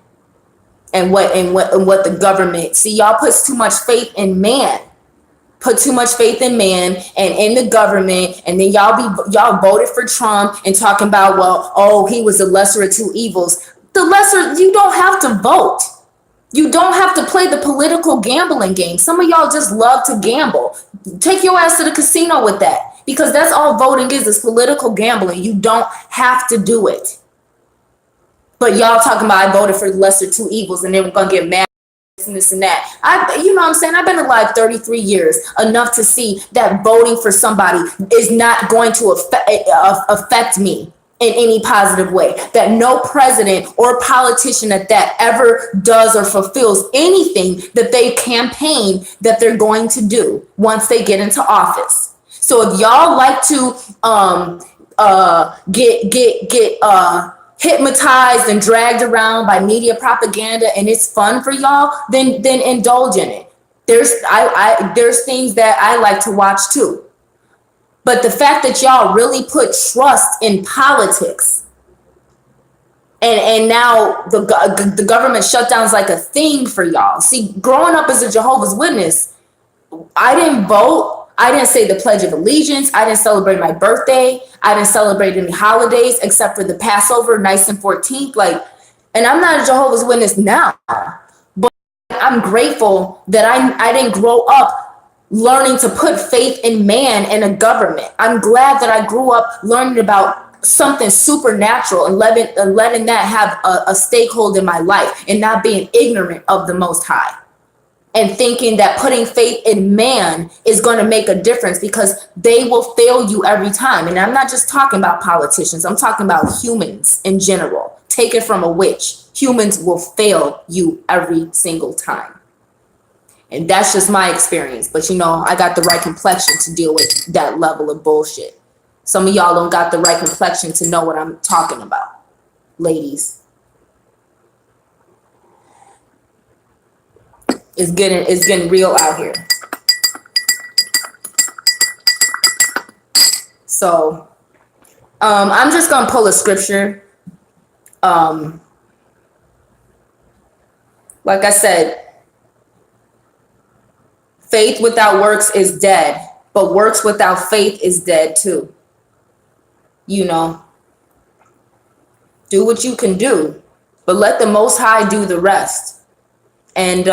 and what the government. See, y'all puts too much faith in man. Put too much faith in man and in the government, and then y'all voted for Trump and talking about, well, oh, he was the lesser of two evils. The lesser, you don't have to vote. You don't have to play the political gambling game. Some of y'all just love to gamble. Take your ass to the casino with that, because that's all voting is political gambling. You don't have to do it. But y'all talking about I voted for the lesser two evils, and then we're gonna get mad and this and that. You know what I'm saying? I've been alive 33 years, enough to see that voting for somebody is not going to affect me in any positive way. That no president or politician at that ever does or fulfills anything that they campaign that they're going to do once they get into office. So if y'all like to get hypnotized and dragged around by media propaganda and it's fun for y'all, then indulge in it. There's things that I like to watch too. But the fact that y'all really put trust in politics, and now the government shutdown is like a thing for y'all. See, growing up as a Jehovah's Witness, I didn't vote. I didn't say the Pledge of Allegiance. I didn't celebrate my birthday. I didn't celebrate any holidays except for the Passover, nice and 14th. And I'm not a Jehovah's Witness now, but I'm grateful that I didn't grow up learning to put faith in man and a government. I'm glad that I grew up learning about something supernatural and letting that have a stakehold in my life, and not being ignorant of the Most High. And thinking that putting faith in man is going to make a difference, because they will fail you every time. And I'm not just talking about politicians. I'm talking about humans in general. Take it from a witch. Humans will fail you every single time. And that's just my experience. But, I got the right complexion to deal with that level of bullshit. Some of y'all don't got the right complexion to know what I'm talking about, ladies. It's getting real out here. So I'm just gonna pull a scripture. Like I said, faith without works is dead, but works without faith is dead too. Do what you can do, but let the Most High do the rest. And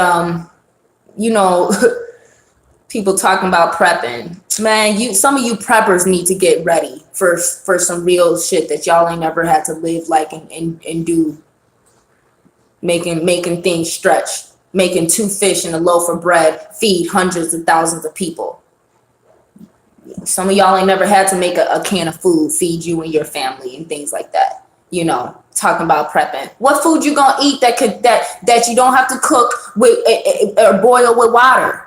people talking about prepping, man, some of you preppers need to get ready for some real shit that y'all ain't never had to live like and do. Making things stretch, making 2 fish and a loaf of bread feed hundreds of thousands of people. Some of y'all ain't never had to make a can of food feed you and your family and things like that. Talking about prepping. What food you gonna eat that you don't have to cook with or boil with water?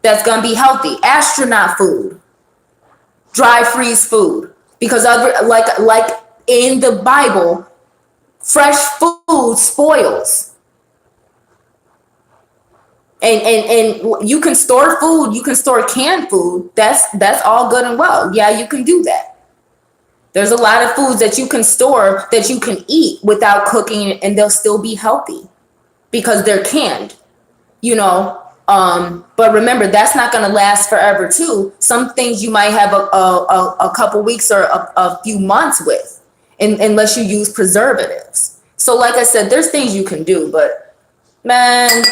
That's gonna be healthy. Astronaut food, dry freeze food, because like in the Bible, fresh food spoils. And you can store food, you can store canned food. That's all good and well. Yeah, you can do that. There's a lot of foods that you can store that you can eat without cooking, and they'll still be healthy because they're canned, But remember, that's not going to last forever too. Some things you might have a couple weeks or a few months with, unless you use preservatives. So like I said, there's things you can do, but man,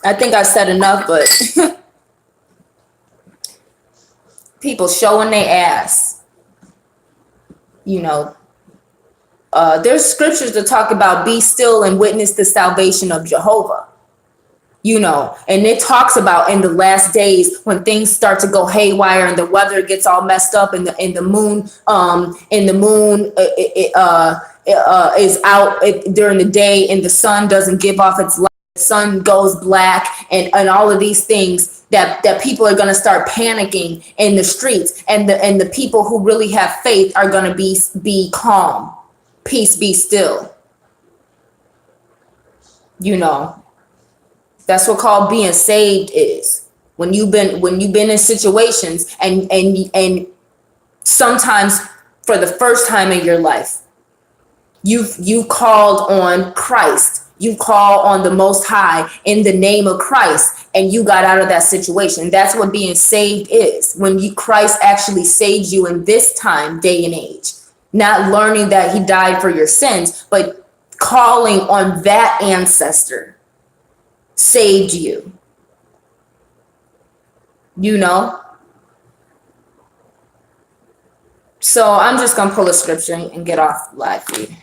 I think I've said enough, but people showing their ass. There's scriptures that talk about be still and witness the salvation of Jehovah, and it talks about in the last days when things start to go haywire and the weather gets all messed up and the moon is out during the day and the sun doesn't give off its light, the sun goes black and all of these things. That people are going to start panicking in the streets, and the people who really have faith are going to be calm. peace be still. You know, that's what called being saved is. When you've been in situations and sometimes for the first time in your life, you called on Christ. You call on the Most High in the name of Christ, and you got out of that situation. That's what being saved is. When Christ actually saved you in this time, day and age. Not learning that he died for your sins, but calling on that ancestor saved you. You know? So I'm just going to pull a scripture and get off live feed.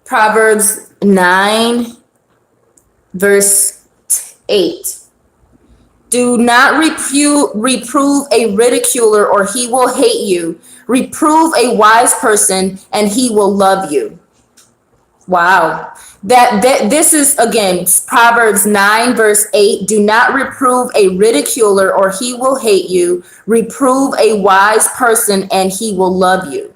Proverbs 9, verse 8. Do not reprove a ridiculer, or he will hate you. Reprove a wise person, and he will love you. Wow. This is, again, Proverbs 9, verse 8. Do not reprove a ridiculer, or he will hate you. Reprove a wise person, and he will love you.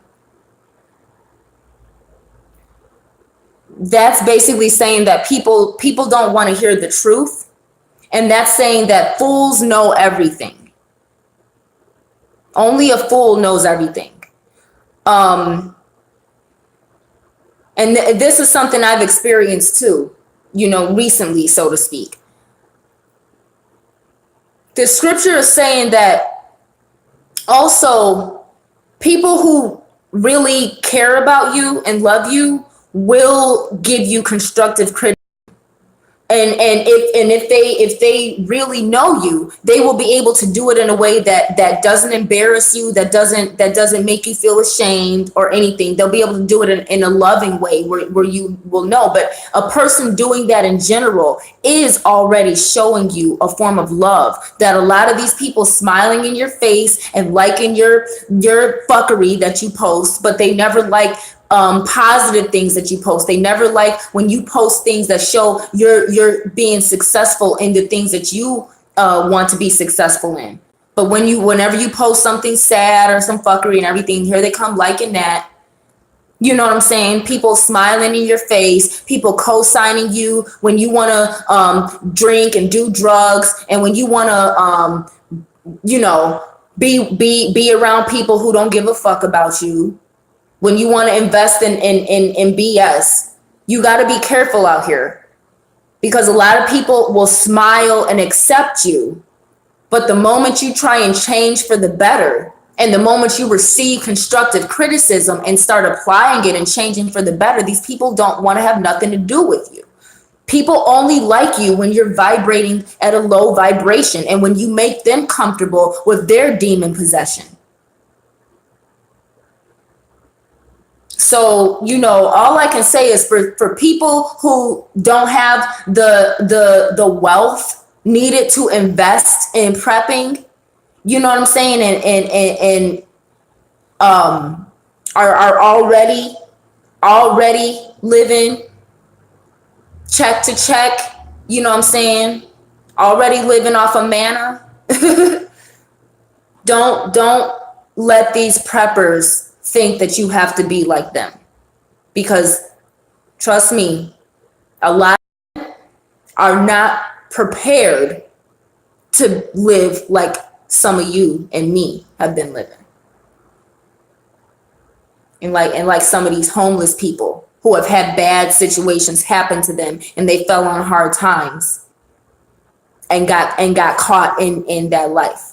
That's basically saying that people don't want to hear the truth. And that's saying that fools know everything. Only a fool knows everything. And this is something I've experienced too, recently, so to speak. The scripture is saying that also people who really care about you and love you will give you constructive criticism. And if they really know you, they will be able to do it in a way that doesn't embarrass you, that doesn't make you feel ashamed or anything. They'll be able to do it in a loving way where you will know. But a person doing that in general is already showing you a form of love. That a lot of these people smiling in your face and liking your fuckery that you post, but they never like positive things that you post. They never like when you post things that show you're being successful in the things that you want to be successful in. But whenever you post something sad or some fuckery and everything, here they come liking that. You know what I'm saying? People smiling in your face, people co-signing you when you want to drink and do drugs, and when you want to be around people who don't give a fuck about you. When you want to invest in BS, you got to be careful out here, because a lot of people will smile and accept you. But the moment you try and change for the better, and the moment you receive constructive criticism and start applying it and changing for the better, these people don't want to have nothing to do with you. People only like you when you're vibrating at a low vibration and when you make them comfortable with their demon possession. So, all I can say is for people who don't have the wealth needed to invest in prepping, you know what I'm saying, and are already living check to check, you know what I'm saying, already living off of manna. Don't let these preppers think that you have to be like them, because trust me, a lot are not prepared to live like some of you and me have been living, and like some of these homeless people who have had bad situations happen to them and they fell on hard times and got caught in that life.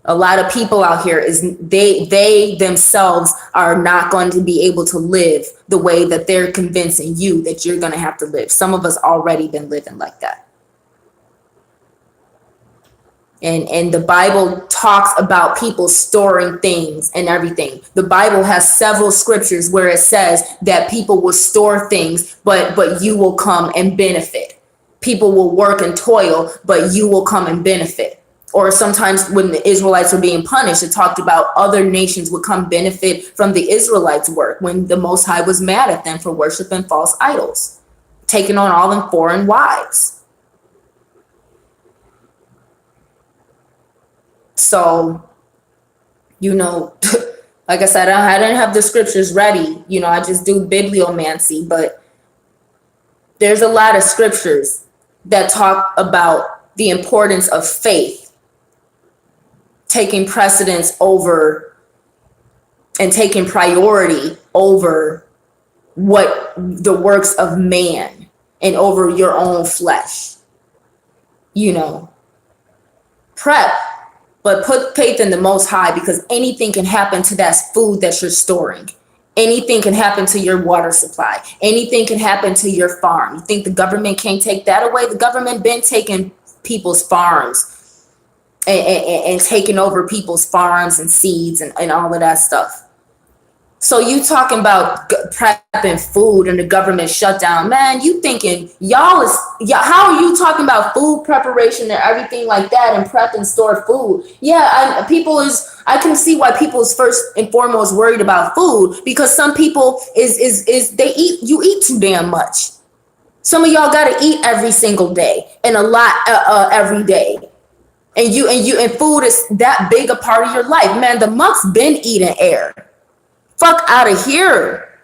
A lot of people out here they themselves are not going to be able to live the way that they're convincing you that you're going to have to live. Some of us already been living like that. And the Bible talks about people storing things and everything. The Bible has several scriptures where it says that people will store things, but you will come and benefit. People will work and toil, but you will come and benefit. Or sometimes when the Israelites were being punished, it talked about other nations would come benefit from the Israelites' work when the Most High was mad at them for worshiping false idols, taking on all them foreign wives. So, Like I said, I didn't have the scriptures ready. You know, I just do bibliomancy, but there's a lot of scriptures that talk about the importance of faith taking precedence over and taking priority over what the works of man and over your own flesh. You know, prep, but put faith in the Most High, because anything can happen to that food that you're storing. Anything can happen to your water supply. Anything can happen to your farm. You think the government can't take that away? The government been taking people's farms and taking over people's farms and seeds and all of that stuff. So you talking about prepping food and the government shutdown, man, you thinking y'all, how are you talking about food preparation and everything like that and prep and store food? Yeah, I can see why people is first and foremost worried about food, because some people you eat too damn much. Some of y'all got to eat every single day and a lot every day. And food is that big a part of your life. Man, the monks been eating air. Fuck out of here.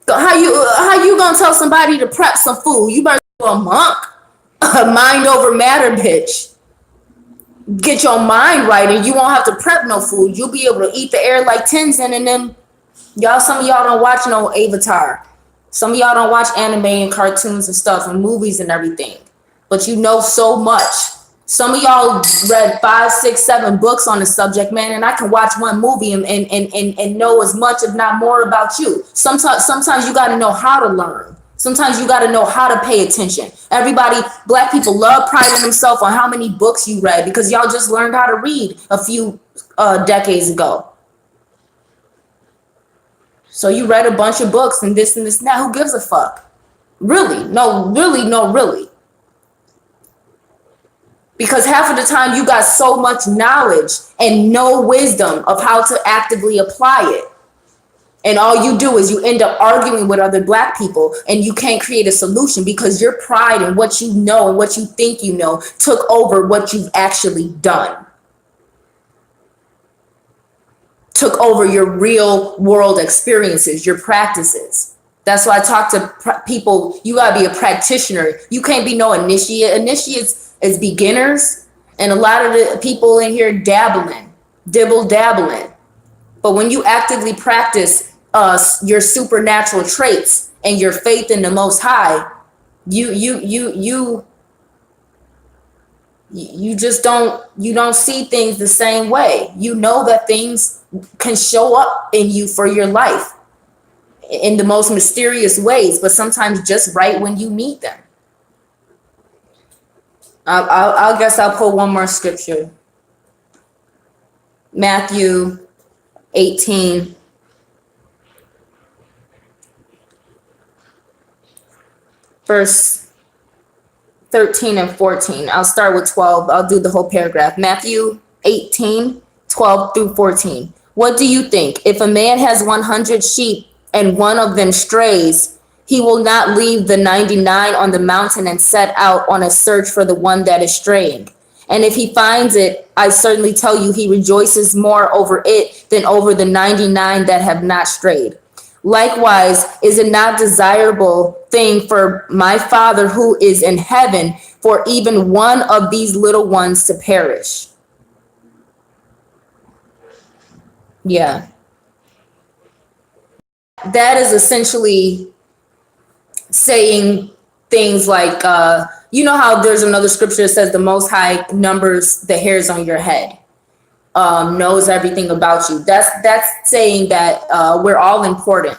How you gonna tell somebody to prep some food? You better be a monk. Mind over matter, bitch. Get your mind right and you won't have to prep no food. You'll be able to eat the air like Tenzin and them. Some of y'all don't watch no Avatar. Some of y'all don't watch anime and cartoons and stuff and movies and everything. But you know so much. Some of y'all read 5, 6, 7 books on the subject, man, and I can watch one movie and know as much, if not more, about you. Sometimes you got to know how to learn. Sometimes you got to know how to pay attention. Black people love priding themselves on how many books you read, because y'all just learned how to read a few decades ago. So you read a bunch of books and this and this and that. Who gives a fuck? Really? No, really. Because half of the time you got so much knowledge and no wisdom of how to actively apply it. And all you do is you end up arguing with other Black people and you can't create a solution because your pride and what you know and what you think you know took over what you've actually done. Took over your real world experiences, your practices. That's why I talk to people. You gotta be a practitioner. You can't be no initiate. Initiates is beginners, and a lot of the people in here dabbling. But when you actively practice your supernatural traits and your faith in the Most High, you just don't see things the same way. You know that things can show up in you for your life in the most mysterious ways, but sometimes just right when you need them. I guess I'll pull one more scripture. Matthew 18. Verse 13 and 14. I'll start with 12. I'll do the whole paragraph. Matthew 18, 12 through 14. What do you think? If a man has 100 sheep and one of them strays, he will not leave the 99 on the mountain and set out on a search for the one that is straying. And if he finds it, I certainly tell you, he rejoices more over it than over the 99 that have not strayed. Likewise, is it not desirable thing for my Father who is in heaven for even one of these little ones to perish? Yeah. That is essentially saying things like, you know how there's another scripture that says the Most High numbers the hairs on your head, knows everything about you. That's saying that we're all important.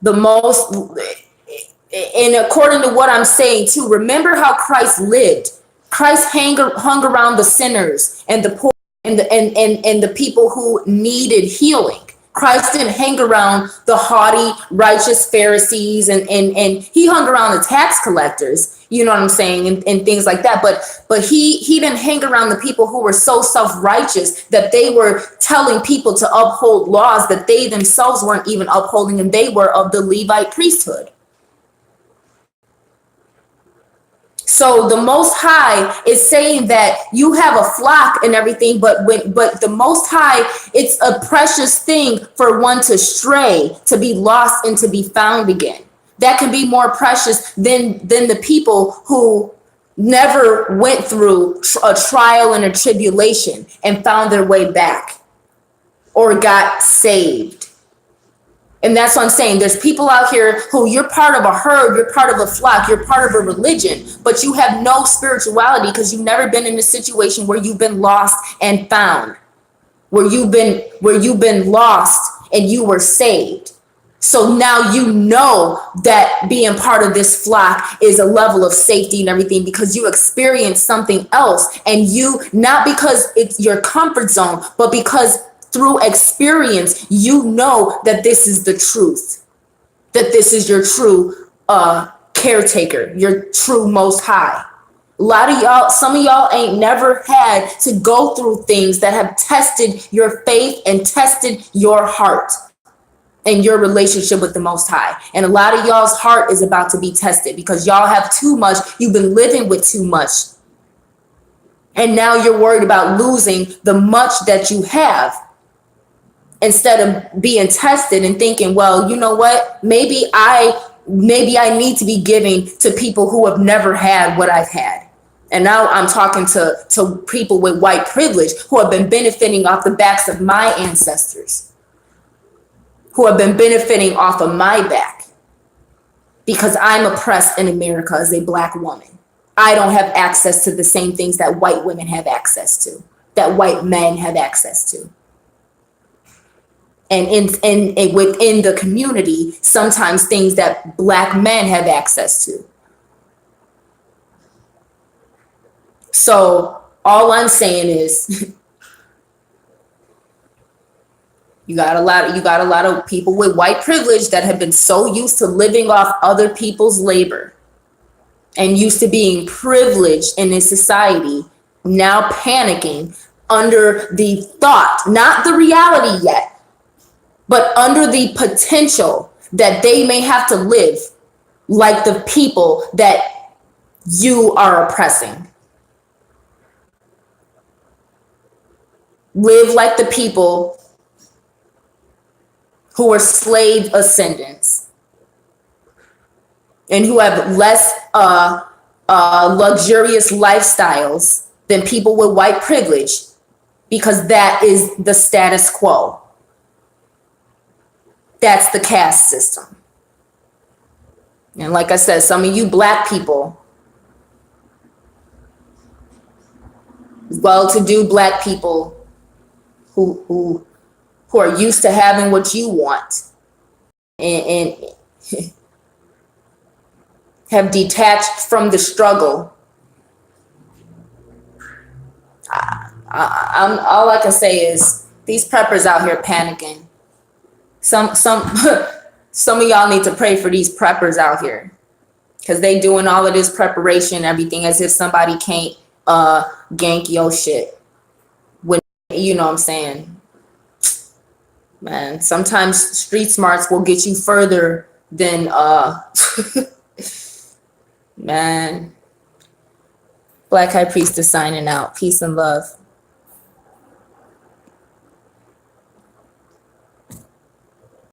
The most, and according to what I'm saying too, remember how Christ lived. Christ hung around the sinners and the poor and the people who needed healing. Christ didn't hang around the haughty, righteous Pharisees and he hung around the tax collectors, you know what I'm saying, and things like that. But he didn't hang around the people who were so self-righteous that they were telling people to uphold laws that they themselves weren't even upholding, and they were of the Levite priesthood. So the Most High is saying that you have a flock and everything, but the Most High, it's a precious thing for one to stray, to be lost and to be found again. That can be more precious than the people who never went through a trial and a tribulation and found their way back or got saved. And that's what I'm saying. There's people out here who you're part of a herd, you're part of a flock, you're part of a religion, but you have no spirituality because you've never been in a situation where you've been lost and found, where you've been lost and you were saved. So now you know that being part of this flock is a level of safety and everything because you experience something else, and you, not because it's your comfort zone, but because through experience, you know that this is the truth, that this is your true caretaker, your true Most High. A lot of y'all, some of y'all ain't never had to go through things that have tested your faith and tested your heart and your relationship with the Most High. And a lot of y'all's heart is about to be tested because y'all have too much. You've been living with too much. And now you're worried about losing the much that you have, instead of being tested and thinking, well, you know what, maybe I need to be giving to people who have never had what I've had. And now I'm talking to people with white privilege who have been benefiting off the backs of my ancestors, who have been benefiting off of my back because I'm oppressed in America as a Black woman. I don't have access to the same things that white women have access to, that white men have access to. And within the community, sometimes things that Black men have access to. So all I'm saying is you got a lot of people with white privilege that have been so used to living off other people's labor and used to being privileged in this society, now panicking under the thought, not the reality yet, but under the potential that they may have to live like the people that you are oppressing. Live like the people who are slave ascendants and who have less luxurious lifestyles than people with white privilege, because that is the status quo. That's the caste system. And like I said, some of you Black people, well-to-do Black people who are used to having what you want and have detached from the struggle. All I can say is these preppers out here panicking. Some of y'all need to pray for these preppers out here, because they doing all of this preparation, everything, as if somebody can't gank your shit. When, you know what I'm saying? Man, sometimes street smarts will get you further than man. Black High Priestess signing out. Peace and love.